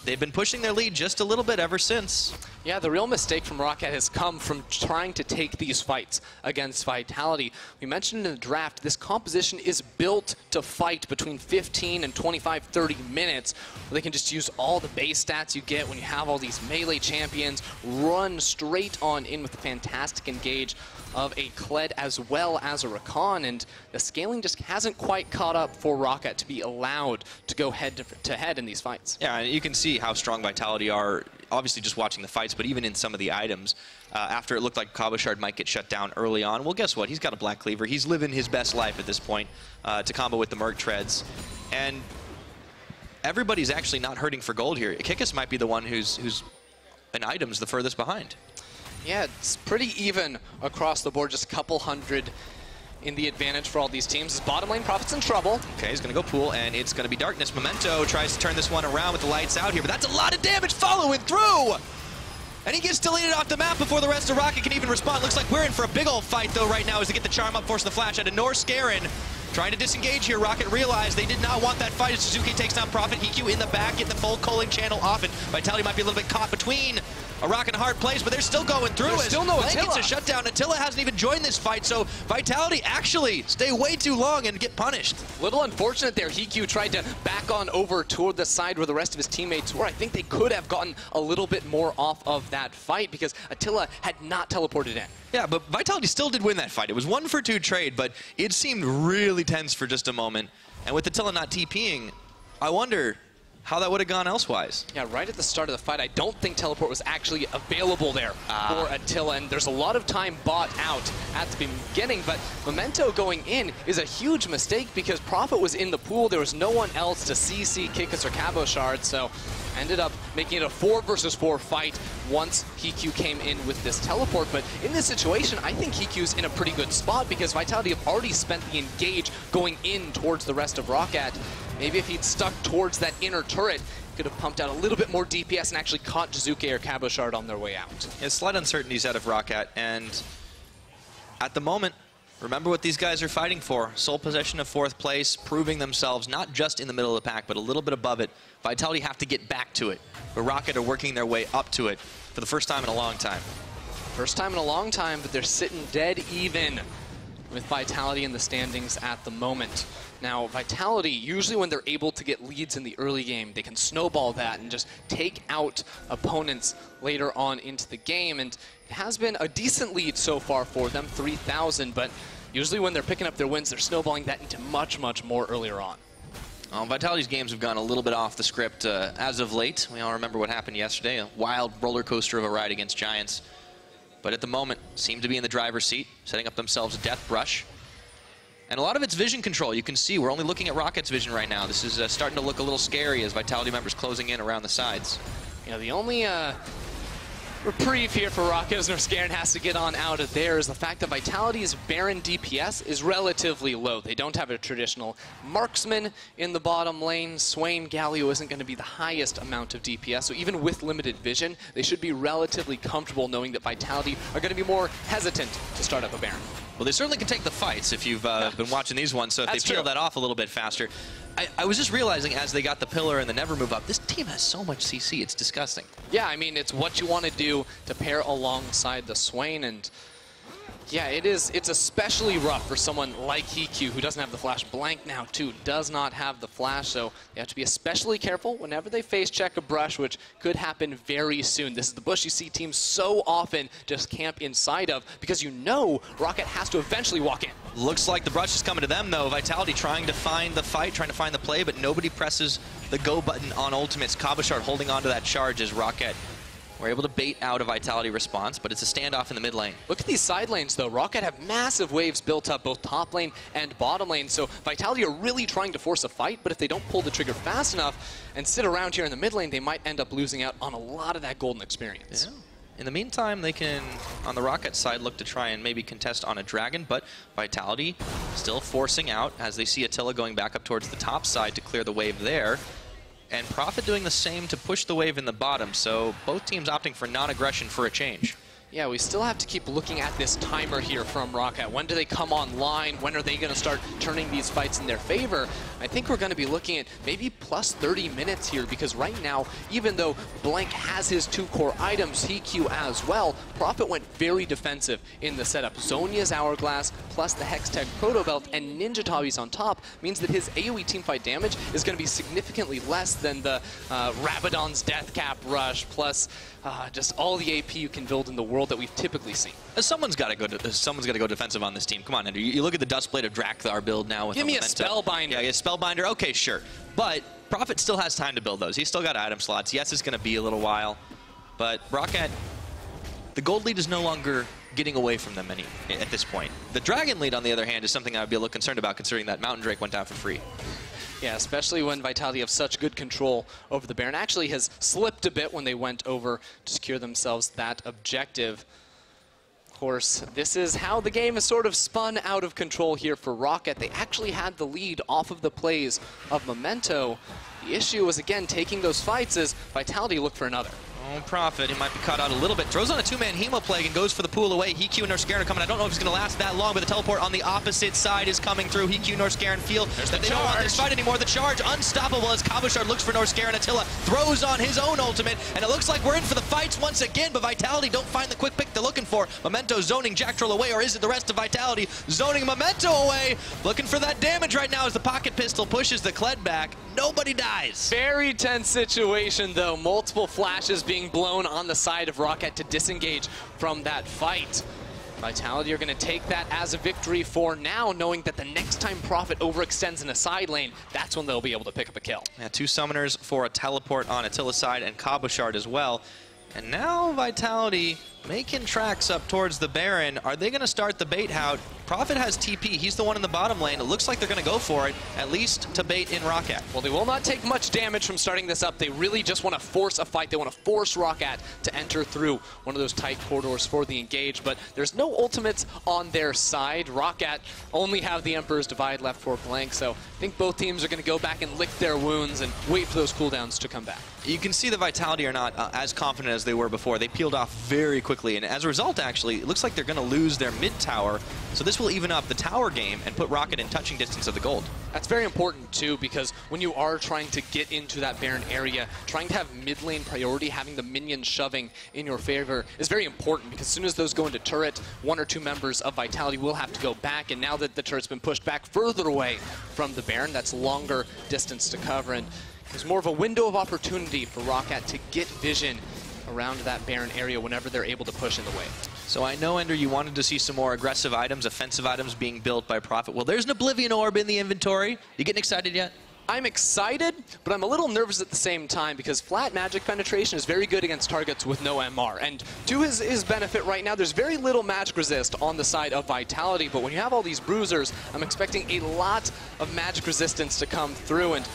they've been pushing their lead just a little bit ever since. Yeah, the real mistake from ROCCAT has come from trying to take these fights against Vitality. We mentioned in the draft, this composition is built to fight between 15 and 25, 30 minutes, where they can just use all the base stats you get when you have all these melee champions, run straight on in with a fantastic engage of a Kled as well as a Rakan, and the scaling just hasn't quite caught up for ROCCAT to be allowed to go head-to-head in these fights. Yeah, and you can see how strong Vitality are, obviously just watching the fights, but even in some of the items. After it looked like Cabochard might get shut down early on, well, guess what? He's got a Black Cleaver. He's living his best life at this point to combo with the Merc Treads. And everybody's actually not hurting for gold here. Kikis might be the one who's in items the furthest behind. Yeah, it's pretty even across the board, just a couple hundred in the advantage for all these teams. His bottom lane Prophet's in trouble. Okay, he's going to go pool, and it's going to be Darkness. Memento tries to turn this one around with the lights out here, but that's a lot of damage following through! And he gets deleted off the map before the rest of ROCCAT can even respond. Looks like we're in for a big old fight, though, right now, as they get the charm up, forcing the flash out of Norskeren. Trying to disengage here. ROCCAT realized they did not want that fight as Jiizuke takes down Prophet. Heaq in the back, getting the full culling channel off, and Vitality might be a little bit caught between a rock and a hard place, but they're still going through. There's still no Blanc Attila. gets a shutdown. Attila hasn't even joined this fight, so Vitality actually stay way too long and get punished. Little unfortunate there. Heaq tried to back on over toward the side where the rest of his teammates were. I think they could have gotten a little bit more off of that fight because Attila had not teleported in. Yeah, but Vitality still did win that fight. It was 1-for-2 trade, but it seemed really tense for just a moment. And with Attila not TPing, I wonder how that would have gone elsewise. Yeah, right at the start of the fight, I don't think teleport was actually available there for Attila, and there's a lot of time bought out at the beginning, but Memento going in is a huge mistake because Prophet was in the pool. There was no one else to CC Kikis or Cabochard, so ended up making it a 4-versus-4 fight once Heaq came in with this teleport. But in this situation, I think Heaq's in a pretty good spot because Vitality have already spent the engage going in towards the rest of ROCCAT. Maybe if he'd stuck towards that inner turret, he could have pumped out a little bit more DPS and actually caught Jiizuke or Cabochard on their way out. Yeah, slight uncertainties out of ROCCAT, and at the moment, remember what these guys are fighting for. Sole possession of 4th place, proving themselves not just in the middle of the pack, but a little bit above it. Vitality have to get back to it, but ROCCAT are working their way up to it for the first time in a long time. First time in a long time, but they're sitting dead even with Vitality in the standings at the moment. Now, Vitality, usually when they're able to get leads in the early game, they can snowball that and just take out opponents later on into the game. And it has been a decent lead so far for them, 3,000, but usually when they're picking up their wins, they're snowballing that into much, much more earlier on. Vitality's games have gone a little bit off the script as of late. We all remember what happened yesterday, a wild roller coaster of a ride against Giants. But at the moment, seem to be in the driver's seat, setting up themselves a death brush. And a lot of it's vision control. You can see we're only looking at ROCCAT's vision right now. This is starting to look a little scary as Vitality members closing in around the sides. Yeah, the only reprieve here for ROCCAT as Norskeren has to get on out of there is the fact that Vitality's Baron DPS is relatively low. They don't have a traditional marksman in the bottom lane. Swain, Galio isn't going to be the highest amount of DPS, so even with limited vision, they should be relatively comfortable knowing that Vitality are going to be more hesitant to start up a Baron. Well, they certainly can take the fights if you've been watching these ones, so if they peel that off a little bit faster. I was just realizing as they got the pillar and the never move up, this team has so much CC, it's disgusting. Yeah, I mean, it's what you want to do to pair alongside the Swain, and yeah, it's especially rough for someone like Heaq, who doesn't have the flash. Blanc now, too, does not have the flash, so they have to be especially careful whenever they face check a brush, which could happen very soon. This is the bush you see teams so often just camp inside of, because you know ROCCAT has to eventually walk in. Looks like the brush is coming to them, though. Vitality trying to find the fight, trying to find the play, but nobody presses the go button on ultimates. Cabochard holding on to that charge as ROCCAT were able to bait out a Vitality response, but it's a standoff in the mid lane. Look at these side lanes, though. ROCCAT have massive waves built up, both top lane and bottom lane, so Vitality are really trying to force a fight, but if they don't pull the trigger fast enough and sit around here in the mid lane, they might end up losing out on a lot of that golden experience. Yeah. In the meantime, they can, on the ROCCAT side, look to try and maybe contest on a dragon, but Vitality still forcing out as they see Attila going back up towards the top side to clear the wave there. And Prophet doing the same to push the wave in the bottom, so both teams opting for non-aggression for a change. Yeah, we still have to keep looking at this timer here from ROCCAT. When do they come online? When are they going to start turning these fights in their favor? I think we're going to be looking at maybe plus 30 minutes here, because right now, even though Blanc has his 2 core items, Heaq as well, Prophet went very defensive in the setup. Zhonya's Hourglass plus the Hextech Proto Belt and Ninja Tabi's on top means that his AoE teamfight damage is going to be significantly less than the Rabadon's Death Cap Rush plus just all the AP you can build in the world that we've typically seen. Someone's got to go defensive on this team. Come on, Andrew. You look at the Dustblade of Drakthar build now with Give me Memento. a Spellbinder. Yeah, a Spellbinder. Okay, sure. But Prophet still has time to build those. He's still got item slots. Yes, it's going to be a little while. But ROCCAT, the gold lead is no longer getting away from them at this point. The Dragon lead, on the other hand, is something I would be a little concerned about, considering that Mountain Drake went down for free. Yeah, especially when Vitality have such good control over the Baron. Actually has slipped a bit when they went over to secure themselves that objective. Of course, this is how the game is sort of spun out of control here for ROCCAT. They actually had the lead off of the plays of Memento. The issue was, again, taking those fights as Vitality looked for another. Oh, Prophet, he might be caught out a little bit. Throws on a 2-man Hemoplague and goes for the pool away. Heaq and Norskeren are coming. I don't know if it's going to last that long, but the teleport on the opposite side is coming through. Heaq and Norskeren feel that they don't want this fight anymore. The charge unstoppable as Cabochard looks for Norskeren. Attila throws on his own ultimate, and it looks like we're in for the fights once again, but Vitality don't find the quick pick they're looking for. Memento zoning Jactroll away, or is it the rest of Vitality zoning Memento away? Looking for that damage right now as the pocket pistol pushes the Kled back. Nobody dies. Very tense situation, though. Multiple flashes being blown on the side of ROCCAT to disengage from that fight. Vitality are going to take that as a victory for now, knowing that the next time Prophet overextends in a side lane, that's when they'll be able to pick up a kill. Yeah, 2 summoners for a teleport on Attila's side and Cabochard as well. And now Vitality making tracks up towards the Baron. Are they going to start the bait out? Prophet has TP. He's the one in the bottom lane. It looks like they're going to go for it, at least to bait in ROCCAT. Well, they will not take much damage from starting this up. They really just want to force a fight. They want to force ROCCAT to enter through one of those tight corridors for the engage, but there's no ultimates on their side. ROCCAT only have the Emperor's Divide left for Blanc, so I think both teams are going to go back and lick their wounds and wait for those cooldowns to come back. You can see the Vitality are not as confident as they were before. They peeled off very quickly, and as a result, actually, it looks like they're going to lose their mid tower. So this will even up the tower game and put ROCCAT in touching distance of the gold. That's very important, too, because when you are trying to get into that Baron area, trying to have mid lane priority, having the minions shoving in your favor is very important, because as soon as those go into turret, 1 or 2 members of Vitality will have to go back, and now that the turret's been pushed back further away from the Baron, that's longer distance to cover, and there's more of a window of opportunity for ROCCAT to get vision around that Baron area whenever they're able to push in the wave. So I know, Ender, you wanted to see some more aggressive items, offensive items being built by Prophet. Well, there's an Oblivion Orb in the inventory. You getting excited yet? I'm excited, but I'm a little nervous at the same time, because flat magic penetration is very good against targets with no MR. And to his benefit right now, there's very little magic resist on the side of Vitality, but when you have all these bruisers, I'm expecting a lot of magic resistance to come through, and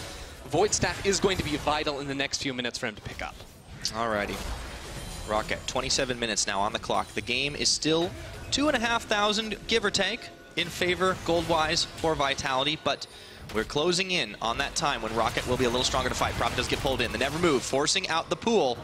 Void Staff is going to be vital in the next few minutes for him to pick up. Alrighty. ROCCAT, 27 minutes now on the clock. The game is still 2,500, give or take, in favor gold-wise for Vitality, but we're closing in on that time when ROCCAT will be a little stronger to fight. Prophet does get pulled in. The never move, forcing out the pool.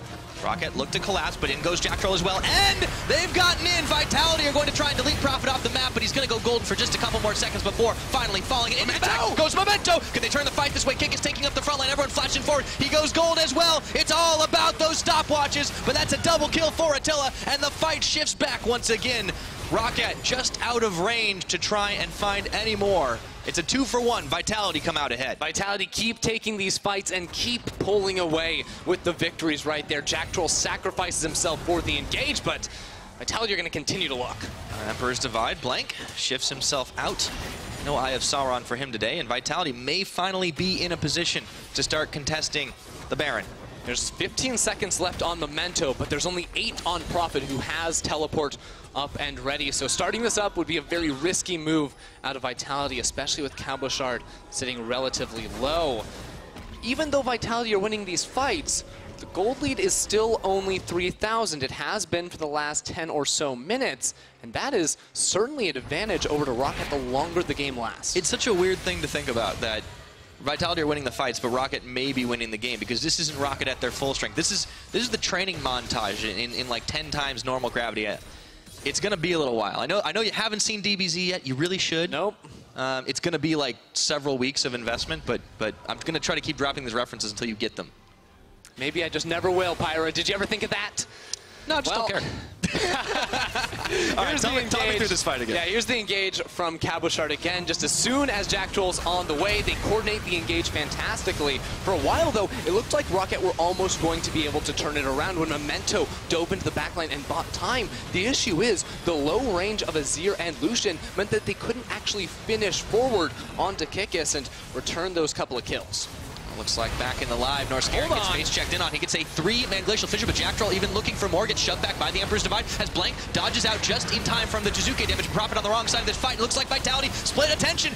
ROCCAT looked to collapse, but in goes Jactroll as well, and they've gotten in. Vitality are going to try and delete Prophet off the map, but he's going to go golden for just a couple more seconds before finally falling in. Back goes Memento. Can they turn the fight this way? Kikis taking up the front line. Everyone flashing forward. He goes gold as well. It's all about those stopwatches, but that's a double kill for Attila, and the fight shifts back once again. ROCCAT just out of range to try and find any more. It's a 2-for-1. Vitality come out ahead. Vitality keep taking these fights and keep pulling away with the victories right there. Jactroll sacrifices himself for the engage, but Vitality are going to continue to look. Emperor's Divide. Blanc shifts himself out. No Eye of Sauron for him today, and Vitality may finally be in a position to start contesting the Baron. There's 15 seconds left on Memento, but there's only 8 on Prophet, who has teleport up and ready. So starting this up would be a very risky move out of Vitality, especially with Cabochard sitting relatively low. Even though Vitality are winning these fights, the gold lead is still only 3,000. It has been for the last 10 or so minutes, and that is certainly an advantage over to ROCCAT the longer the game lasts. It's such a weird thing to think about, that Vitality are winning the fights, but ROCCAT may be winning the game because this isn't ROCCAT at their full strength. This is the training montage in like 10 times normal gravity. It's going to be a little while. I know you haven't seen DBZ yet. You really should. Nope. It's going to be like several weeks of investment, but I'm going to try to keep dropping these references until you get them. Maybe I just never will, Pyra. Did you ever think of that? No, I just don't care. All right, tell me through this fight again. Yeah, here's the engage from Cabochard again. Just as soon as Jactroll's on the way, they coordinate the engage fantastically. For a while, though, it looked like ROCCAT were almost going to be able to turn it around when Memento dove into the backline and bought time. The issue is the low range of Azir and Lucian meant that they couldn't actually finish forward onto Kikis and return those couple of kills. Looks like back in the live, Norskeren gets face checked in on. He gets a 3-man Glacial Fissure, but Jactroll even looking for more, gets shoved back by the Emperor's Divide as Blanc dodges out just in time from the Jiizuke damage. Prophet on the wrong side of this fight. It looks like Vitality split attention.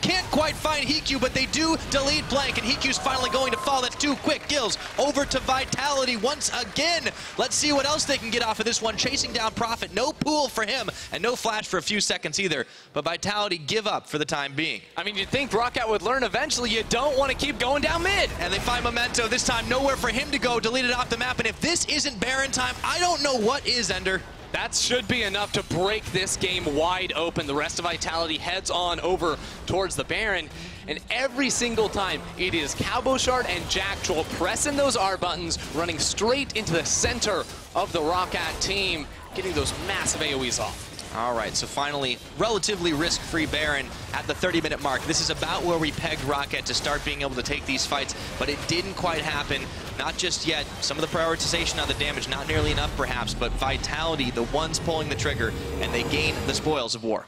Can't quite find Heaq, but they do delete Blanc, and Heaq's finally going to fall. That's 2 quick kills over to Vitality once again. Let's see what else they can get off of this one. Chasing down Prophet. No pool for him, and no flash for a few seconds either. But Vitality give up for the time being. I mean, you'd think ROCCAT would learn eventually. You don't want to keep going down mid. And they find Memento, this time nowhere for him to go, deleted off the map, and if this isn't Baron time, I don't know what is, Ender. That should be enough to break this game wide open. The rest of Vitality heads on over towards the Baron, and every single time it is Cabochard and Jactroll pressing those R buttons, running straight into the center of the ROCCAT team, getting those massive AoEs off. All right, so finally, relatively risk-free Baron at the 30-minute mark. This is about where we pegged ROCCAT to start being able to take these fights, but it didn't quite happen. Not just yet. Some of the prioritization on the damage, not nearly enough perhaps, but Vitality, the ones pulling the trigger, and they gain the spoils of war.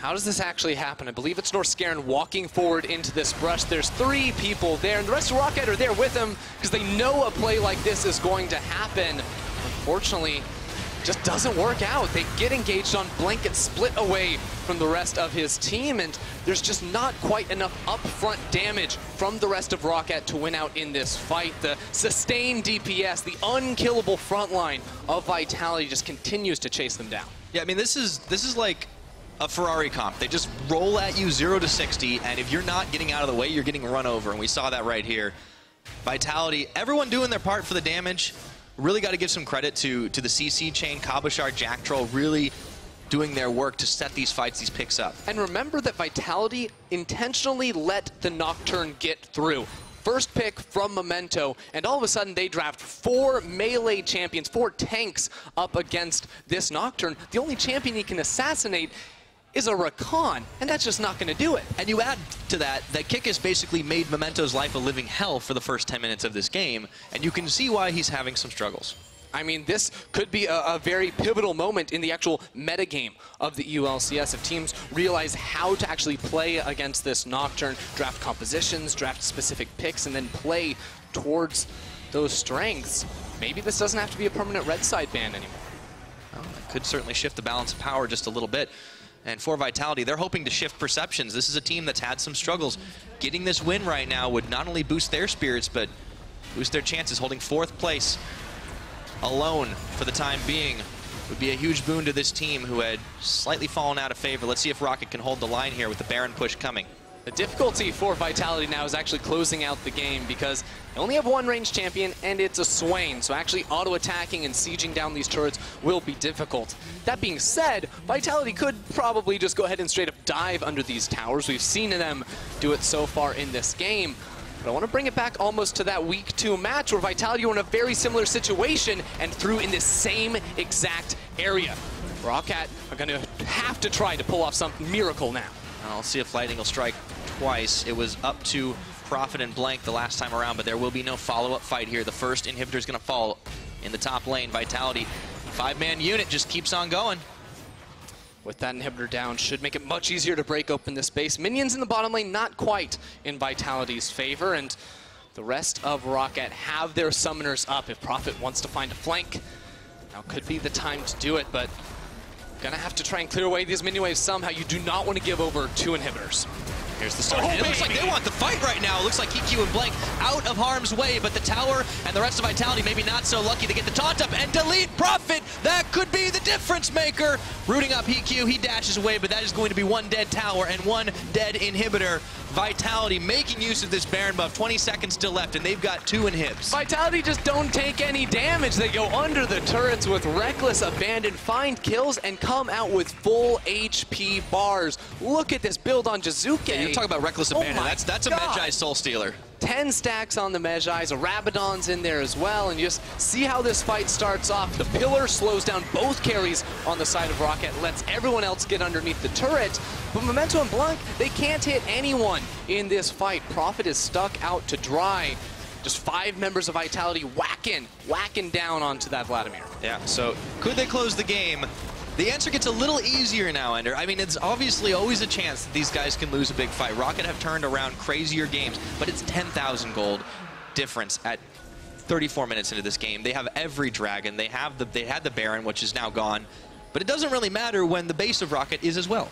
How does this actually happen? I believe it's Norskeren walking forward into this brush. There's 3 people there, and the rest of ROCCAT are there with him because they know a play like this is going to happen. Unfortunately, just doesn't work out. They get engaged on Blanc, gets split away from the rest of his team, and there's just not quite enough upfront damage from the rest of ROCCAT to win out in this fight. The sustained DPS, the unkillable front line of Vitality just continues to chase them down. Yeah, I mean, this is like a Ferrari comp. They just roll at you 0 to 60, and if you're not getting out of the way, you're getting run over, and we saw that right here. Vitality, everyone doing their part for the damage. Really got to give some credit to the CC chain, Cabochard, Jactroll, really doing their work to set these fights, these picks up. And remember that Vitality intentionally let the Nocturne get through. First pick from Memento, and all of a sudden they draft 4 melee champions, 4 tanks up against this Nocturne. The only champion he can assassinate is a Rakan, and that's just not going to do it. And you add to that Kikis basically made Memento's life a living hell for the first 10 minutes of this game, and you can see why he's having some struggles. I mean, this could be a very pivotal moment in the actual metagame of the ULCS if teams realize how to actually play against this Nocturne, draft compositions, draft specific picks, and then play towards those strengths. Maybe this doesn't have to be a permanent red side ban anymore. Well, it could certainly shift the balance of power just a little bit. And for Vitality, they're hoping to shift perceptions. This is a team that's had some struggles. Getting this win right now would not only boost their spirits, but boost their chances. Holding 4th place alone for the time being would be a huge boon to this team who had slightly fallen out of favor. Let's see if ROCCAT can hold the line here with the Baron push coming. The difficulty for Vitality now is actually closing out the game because they only have 1 ranged champion and it's a Swain, so actually auto-attacking and sieging down these turrets will be difficult. That being said, Vitality could probably just go ahead and straight up dive under these towers. We've seen them do it so far in this game. But I want to bring it back almost to that week 2 match where Vitality were in a very similar situation and threw in this same exact area. ROCCAT are going to have to try to pull off some miracle now. I'll see if Lightning will strike twice. It was up to Prophet and Blanc the last time around, but there will be no follow-up fight here. The first inhibitor is going to fall in the top lane. Vitality, 5-man unit, just keeps on going. With that inhibitor down, should make it much easier to break open this space. Minions in the bottom lane, not quite in Vitality's favor, and the rest of ROCCAT have their summoners up. If Prophet wants to find a flank, now could be the time to do it, but gonna have to try and clear away these minion waves somehow. You do not want to give over 2 inhibitors. Here's the start. It looks like they want the fight right now. It looks like Heaq and Blanc out of harm's way, but the tower and the rest of Vitality maybe not so lucky to get the taunt up and delete Prophet. That could be the difference maker. Rooting up Heaq, he dashes away, but that is going to be one dead tower and one dead inhibitor. Vitality making use of this Baron buff. 20 seconds still left, and they've got 2 inhibs. Vitality just don't take any damage. They go under the turrets with reckless abandon, find kills, and come out with full HP bars. Look at this build on Jiizuke. Yeah, you talk about reckless abandon. That's a Magi Soul Stealer. 10 stacks on the Magi's, a Rabadon's in there as well, and just see how this fight starts off. The pillar slows down both carries on the side of ROCCAT, lets everyone else get underneath the turret, but Memento and Blanc, they can't hit anyone in this fight. Prophet is stuck out to dry. Just 5 members of Vitality whacking down onto that Vladimir. Yeah, so could they close the game? The answer gets a little easier now, Ender. I mean, it's obviously always a chance that these guys can lose a big fight. ROCCAT have turned around crazier games, but it's 10,000 gold difference at 34 minutes into this game. They have every dragon. They had the Baron, which is now gone. But it doesn't really matter when the base of ROCCAT is as well.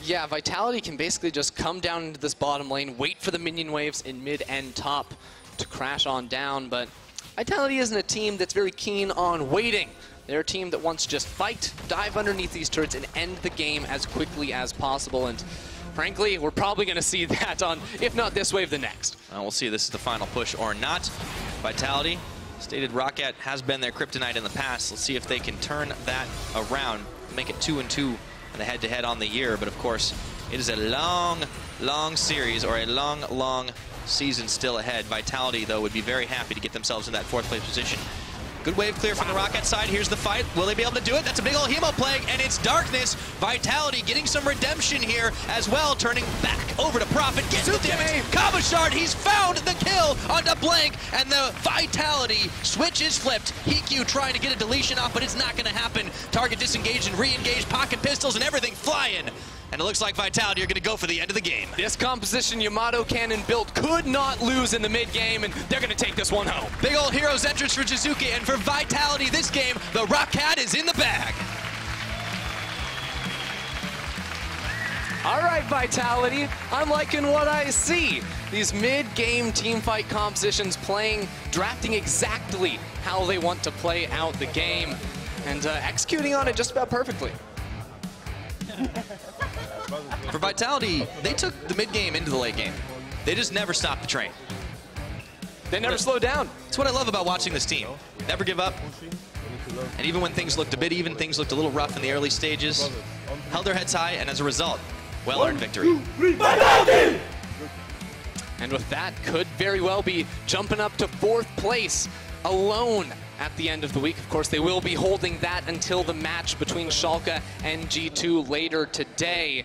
Yeah, Vitality can basically just come down into this bottom lane, wait for the minion waves in mid and top to crash on down, but Vitality isn't a team that's very keen on waiting. They're a team that wants to just fight, dive underneath these turrets, and end the game as quickly as possible. And frankly, we're probably going to see that on, if not this wave, the next. We'll see if this is the final push or not. Vitality stated ROCCAT has been their kryptonite in the past. Let's see if they can turn that around, make it 2-2 in the head-to-head on the year. But of course, it is a long series, or a long season still ahead. Vitality, though, would be very happy to get themselves in that 4th place position. Good wave clear from the ROCCAT side. Here's the fight. Will they be able to do it? That's a big old Hemo Plague, and it's darkness. Vitality getting some redemption here as well, turning back over to Prophet. Gets the damage. Cabochard, he's found the kill onto Blanc, and the Vitality switch is flipped. Heaq trying to get a deletion off, but it's not going to happen. Target disengaged and re-engaged, pocket pistols and everything flying. And it looks like Vitality are going to go for the end of the game. This composition Yamato cannon built could not lose in the mid-game, and they're going to take this one home. Big old hero's entrance for Jiizuke, and for Vitality this game, the ROCCAT is in the bag. All right, Vitality, I'm liking what I see. These mid-game teamfight compositions drafting exactly how they want to play out the game, and executing on it just about perfectly. For Vitality, they took the mid-game into the late game. They just never stopped the train. They never slow down. That's what I love about watching this team. Never give up. And even when things looked a bit even, things looked a little rough in the early stages, held their heads high, and as a result, well-earned victory. And with that, could very well be jumping up to 4th place alone at the end of the week. Of course, they will be holding that until the match between Schalke and G2 later today.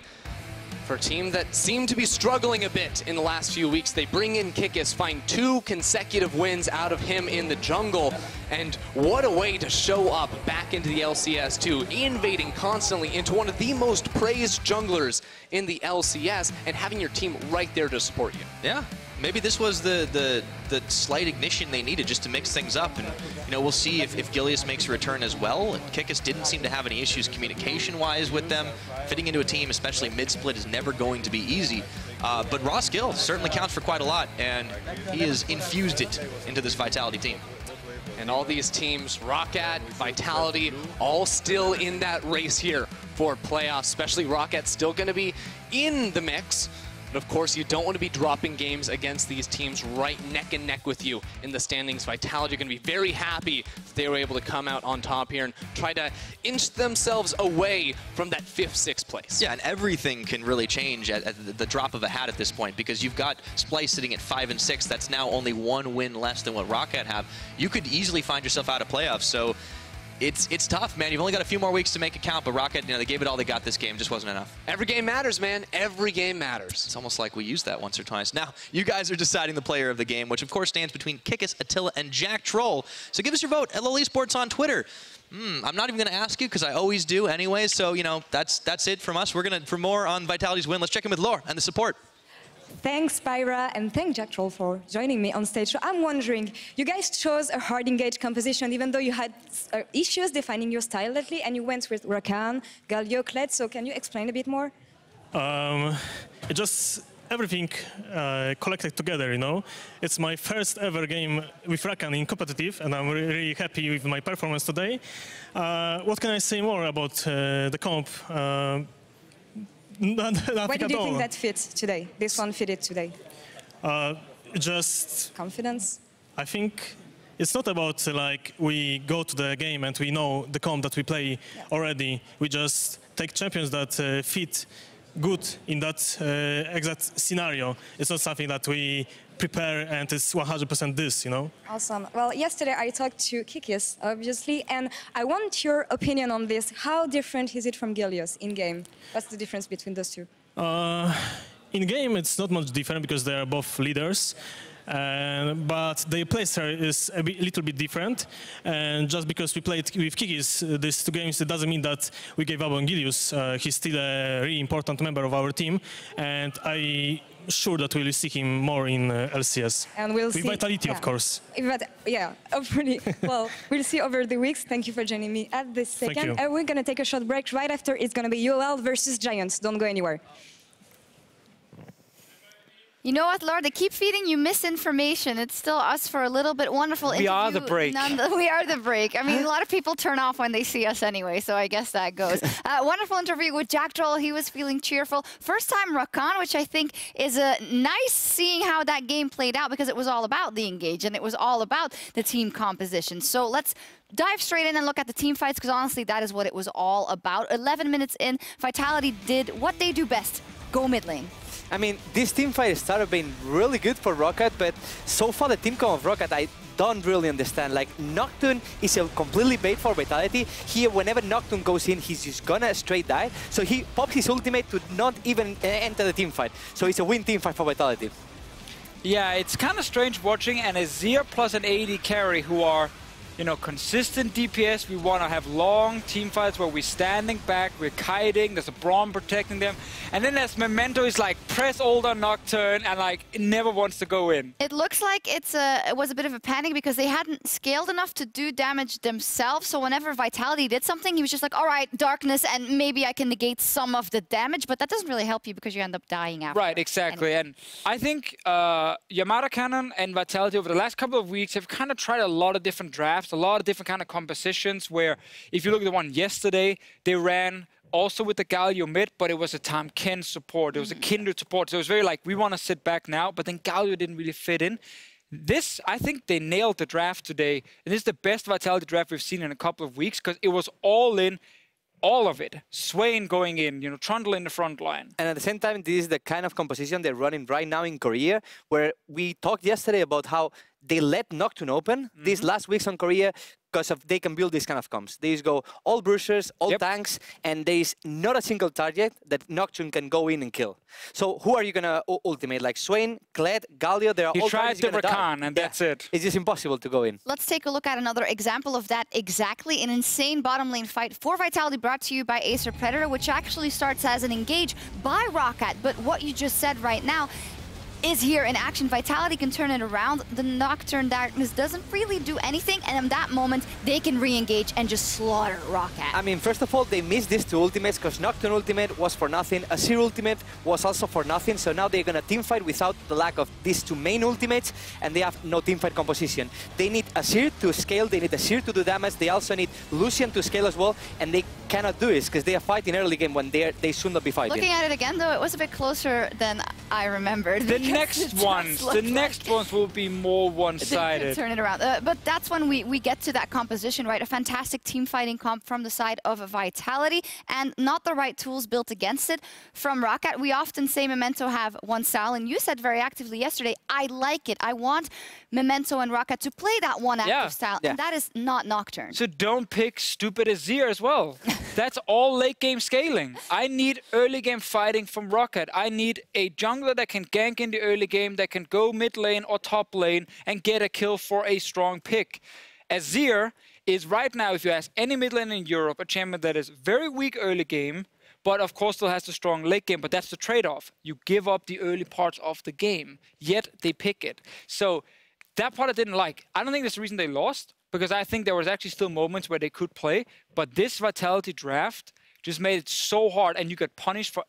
For a team that seemed to be struggling a bit in the last few weeks, they bring in Kikis, find 2 consecutive wins out of him in the jungle, and what a way to show up back into the LCS2, invading constantly into one of the most praised junglers in the LCS, and having your team right there to support you. Yeah. Maybe this was the slight ignition they needed just to mix things up. And, you know, we'll see if Gilius makes a return as well. Kikis didn't seem to have any issues communication-wise with them. Fitting into a team, especially mid-split, is never going to be easy. But raw skill certainly counts for quite a lot, and he has infused it into this Vitality team. And all these teams, ROCCAT, Vitality, all still in that race here for playoffs, especially ROCCAT still going to be in the mix. But of course, you don't want to be dropping games against these teams right neck and neck with you in the standings. Vitality are going to be very happy that they were able to come out on top here and try to inch themselves away from that 5th, 6th place. Yeah, and everything can really change at the drop of a hat at this point, because you've got Splice sitting at 5 and 6. That's now only 1 win less than what ROCCAT have. You could easily find yourself out of playoffs. So it's tough, man. You've only got a few more weeks to make it count, but ROCCAT, you know, they gave it all they got this game. Just wasn't enough. Every game matters, man. Every game matters. It's almost like we used that once or twice. Now, you guys are deciding the player of the game, which of course stands between Kikis, Attila, and Jactroll. So give us your vote at lolesports on Twitter. I'm not even going to ask you, because I always do anyway. So, you know, that's it from us. We're going to, for more on Vitality's win, let's check in with Lore and the support. Thanks, Pyra, and thanks, Jactroll, for joining me on stage. So I'm wondering, you guys chose a hard engaged composition, even though you had issues defining your style lately, and you went with Rakan, Galio, Kled. So can you explain a bit more? It just everything collected together, you know. It's my first ever game with Rakan in competitive, and I'm really happy with my performance today. What can I say more about the comp? Why did you think that fit today? This one fitted today? Just confidence. I think it's not about like we go to the game and we know the comp that we play already. We just take champions that fit good in that exact scenario. It's not something that we prepare and it's 100% this, you know? Awesome. Well, yesterday I talked to Kikis, obviously, and I want your opinion on this. How different is it from Galio's in-game? What's the difference between those two? In-game, it's not much different because they are both leaders. But the playstyle is a little bit different, and just because we played with Kikis these 2 games, it doesn't mean that we gave up on Gilius. He's still a really important member of our team, and I'm sure that we'll see him more in LCS. And we'll with see, Vitality, of course. Yeah, hopefully. Well, we'll see over the weeks. Thank you for joining me at this second. We're going to take a short break. Right after, it's going to be UOL versus Giants. Don't go anywhere. You know what, Laura? They keep feeding you misinformation. It's still us for a little bit. Wonderful interview. We are the break. We are the break. I mean, a lot of people turn off when they see us anyway, so I guess that goes. Wonderful interview with Jactroll. He was feeling cheerful. First time Rakan, which I think is nice seeing how that game played out because it was all about the engage and it was all about the team composition. So let's dive straight in and look at the team fights because honestly, that is what it was all about. 11 minutes in, Vitality did what they do best, go mid lane. I mean, this team fight started being really good for ROCCAT, but so far the team comp of ROCCAT, I don't really understand. Like, Nocturne is a completely bait for Vitality. Here, whenever Nocturne goes in, he's just gonna straight die. So he pops his ultimate to not even enter the team fight. So it's a win team fight for Vitality. Yeah, it's kind of strange watching an Azir plus an AD carry who are, you know, consistent DPS. We want to have long team fights where we're standing back, we're kiting, there's a Braum protecting them. And then there's Memento is like, press ult on Nocturne and like, it never wants to go in. It looks like it was a bit of a panic because they hadn't scaled enough to do damage themselves. So whenever Vitality did something, he was just like, all right, darkness, and maybe I can negate some of the damage, but that doesn't really help you because you end up dying after. Right, exactly. And I think Yamada Cannon and Vitality over the last couple of weeks have kind of tried a lot of different drafts, a lot of different kind of compositions where if you look at the one yesterday, they ran also with the Galio mid, but it was a Tahm Kench support. It was a Kindred support. So it was very like, we want to sit back now, but then Galio didn't really fit in. This, I think they nailed the draft today. And this is the best Vitality draft we've seen in a couple of weeks because it was all in, all of it. Swain going in, you know, Trundle in the front line. And at the same time, this is the kind of composition they're running right now in Korea, where we talked yesterday about how they let Nocturne open these last weeks on Korea because they can build these kind of comps. They just go all bruisers, all tanks, and there is not a single target that Nocturne can go in and kill. So who are you going to ultimate? Like Swain, Kled, Galio, they're all tried the Rakan, and that's it. It's just impossible to go in. Let's take a look at another example of that exactly. An insane bottom lane fight for Vitality brought to you by Acer Predator, which actually starts as an engage by ROCCAT. But what you just said right now is here in action. Vitality can turn it around. The Nocturne Darkness doesn't really do anything, and in that moment, they can re-engage and just slaughter ROCCAT. I mean, first of all, they missed these 2 ultimates because Nocturne ultimate was for nothing. Azir ultimate was also for nothing, so now they're gonna teamfight without the lack of these 2 main ultimates, and they have no teamfight composition. They need Azir to scale, they need Azir to do damage, they also need Lucian to scale as well, and they cannot do this because they are fighting early game when they should not be fighting. Looking at it again, though, it was a bit closer than I remembered. The next ones will be more one-sided. Turn it around. But that's when we get to that composition, right? A fantastic team fighting comp from the side of Vitality and not the right tools built against it from ROCCAT. We often say Memento have one style, and you said very actively yesterday, I like it. I want Memento and ROCCAT to play that one active style, and that is not Nocturne. So don't pick stupid Azir as well. That's all late game scaling. I need early game fighting from ROCCAT. I need a jungler that can gank in the early game, that can go mid lane or top lane and get a kill for a strong pick. Azir is right now, if you ask any mid lane in Europe, a champion that is very weak early game, but of course still has the strong late game. But that's the trade-off. You give up the early parts of the game, yet they pick it. So that part I didn't like. I don't think that's the reason they lost, because I think there was actually still moments where they could play. But this Vitality draft just made it so hard, and you get punished for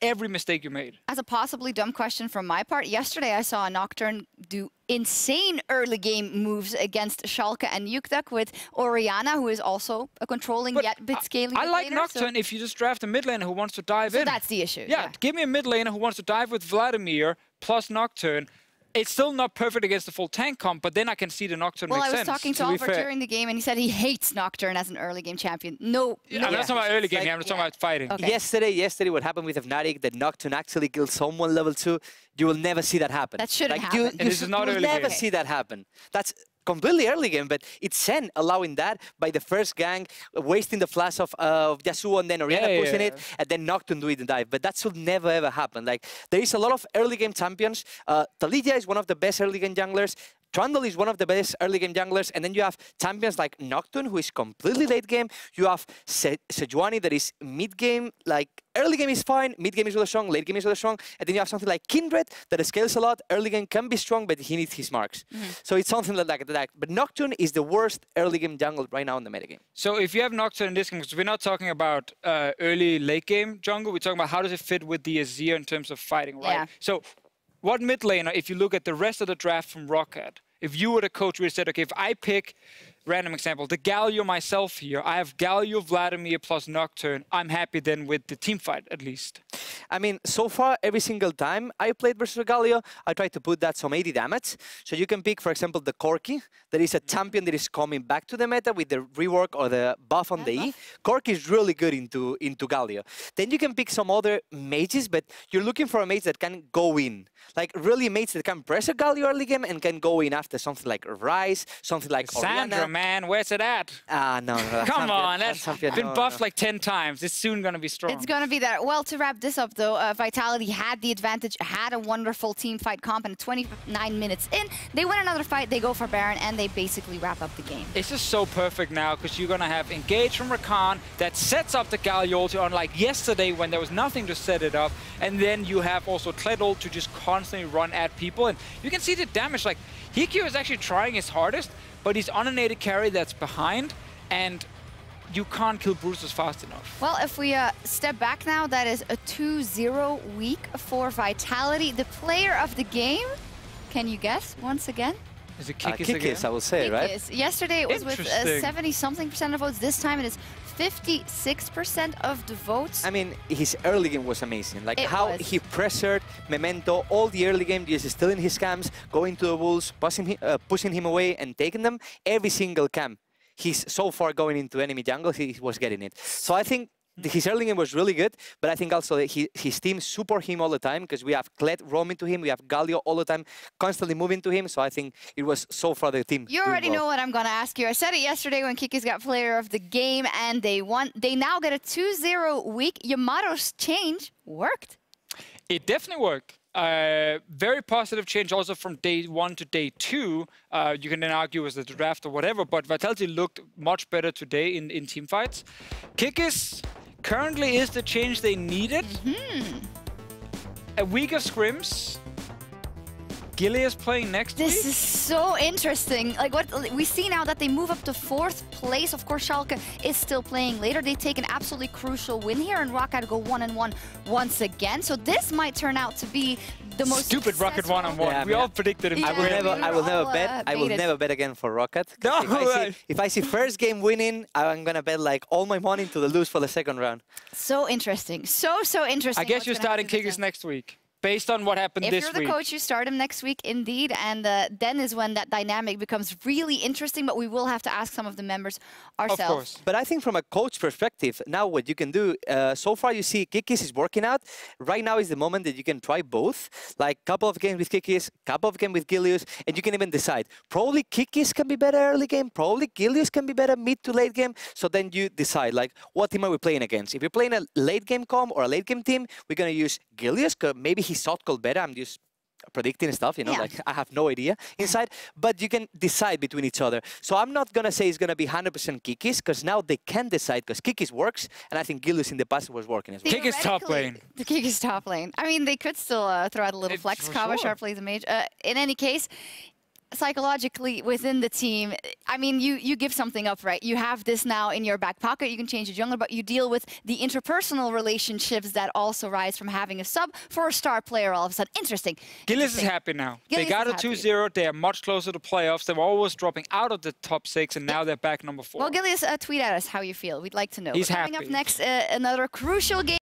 every mistake you made. As a possibly dumb question from my part, yesterday I saw a Nocturne do insane early game moves against Schalke and Jiizuke with Oriana, who is also a controlling yet bit scaling. I like laner, Nocturne if you just draft a mid laner who wants to dive in. So that's the issue. Yeah, give me a mid laner who wants to dive with Vladimir plus Nocturne. It's still not perfect against the full tank comp, but then I can see the Nocturne makes sense. Well, I was talking to Oliver during the game, and he said he hates Nocturne as an early game champion. No, I'm not talking about early game, I'm just talking about fighting. Okay. Yesterday, what happened with Fnatic, that Nocturne actually killed someone level 2, you will never see that happen. That shouldn't happen. You this is not will early never game. see that happen. That's completely early game, but it's Sen allowing that by the first gang, wasting the flash of Yasuo and then Oriana pushing it, and then Nocturne doing the dive. But that should never ever happen. Like, there is a lot of early game champions. Taliyah is one of the best early game junglers. Trundle is one of the best early game junglers, and then you have champions like Nocturne, who is completely late game. You have Sejuani, that is mid game. Like, early game is fine, mid game is really strong, late game is really strong, and then you have something like Kindred that scales a lot. Early game can be strong, but he needs his marks. So it's something like that. But Nocturne is the worst early game jungle right now in the metagame. So if you have Nocturne in this game, because we're not talking about early late game jungle, we're talking about how does it fit with the Azir in terms of fighting, right? Yeah. So what mid laner, if you look at the rest of the draft from ROCCAT, if you were the coach, we said, okay, if I pick, random example, the Galio myself here, I have Galio, Vladimir plus Nocturne, I'm happy then with the team fight, at least. I mean, so far, every single time I played versus Galio, I tried to put that some 80 damage. So you can pick, for example, the Corki. That is a champion that is coming back to the meta with the rework or the buff on the E. Corki is really good into Galio. Then you can pick some other mages, but you're looking for a mage that can go in. Like, really mages that can pressure Galio early game and can go in after something like Ryze, something like Sandra, Oriana. man, where's it at? No. Come on, that's champion, been buffed like 10 times. It's soon going to be strong. It's going to be there. Well, to wrap this up, though, Vitality had the advantage, had a wonderful team fight comp, and 29 minutes in, they win another fight, they go for Baron, and they basically wrap up the game. It's just so perfect now, because you're going to have Engage from Rakan that sets up the Galio ulti, unlike yesterday when there was nothing to set it up, and then you have also Kled ult to just constantly run at people, and you can see the damage. Like, Heaq is actually trying his hardest, but he's on an AD carry that's behind, and you can't kill Brutus fast enough. Well, if we step back now, that is a 2-0 week for Vitality. The player of the game, can you guess once again? Is it Kikis Kikis, again? I will say, right? Yesterday it was with Interesting. 70-something% of votes. This time it is 56% of the votes. I mean, his early game was amazing. Like, It how was. he pressured Memento all the early game, just stealing his camps, going to the Wolves, pushing him away and taking them. Every single camp, he's so far going into enemy jungle, he was getting it. So I think his early game was really good, but I think also that his team support him all the time, because we have Kled roaming to him, we have Galio all the time, constantly moving to him. So I think it was so far the team. You already know what I'm going to ask you. I said it yesterday when Kikis got player of the game and they won. They now get a 2-0 week. Yamato's change worked. It definitely worked. Very positive change also from day 1 to day 2. You can then argue it was the draft or whatever, but Vitality looked much better today in team fights. Kikis currently is the change they needed. A week of scrims. Galio is playing next week. This is so interesting. Like, what we see now that they move up to 4th place. Of course, Schalke is still playing later. They take an absolutely crucial win here, and ROCCAT go 1-1 once again. So this might turn out to be the most stupid ROCCAT 1-on-1. Yeah, we all predicted it. Yeah, I will never bet. I will baited. never bet again for ROCCAT. No, If I see first game winning, I'm gonna bet like all my money to the lose for the second round. So interesting. So interesting. I guess what's you're gonna starting happen this Kikis time. next week, based on what happened If this you're the week. coach, you start him next week, indeed, and then is when that dynamic becomes really interesting, but we will have to ask some of the members ourselves. Of course. But I think from a coach perspective, now what you can do, so far you see Kikis is working out. Right now is the moment that you can try both. Like, couple of games with Kikis, couple of games with Gilius, and you can even decide. Probably Kikis can be better early game, probably Gilius can be better mid to late game. So then you decide, like, what team are we playing against? If you're playing a late game comp or a late game team, we're going to use Gilius, because maybe he's shot called better. I'm just predicting stuff, you know, Yeah. like I have no idea inside, but you can decide between each other. So I'm not going to say it's going to be 100% Kikis, because now they can decide, because Kikis works, and I think Gilius in the past was working as well. Kikis top lane. The Kikis top lane. I mean, they could still throw out a little flex. for Cabochard sure. plays a mage. In any case, psychologically within the team, I mean, you give something up, right? You have this now in your back pocket. You can change the jungler, but you deal with the interpersonal relationships that also rise from having a sub for a star player all of a sudden. Interesting. Gilius is happy now. Gilius they got a 2-0. They are much closer to playoffs. They were always dropping out of the top 6, and now they're back number 4. Well, Gilius, tweet at us how you feel. We'd like to know. He's Coming happy. up next, another crucial game.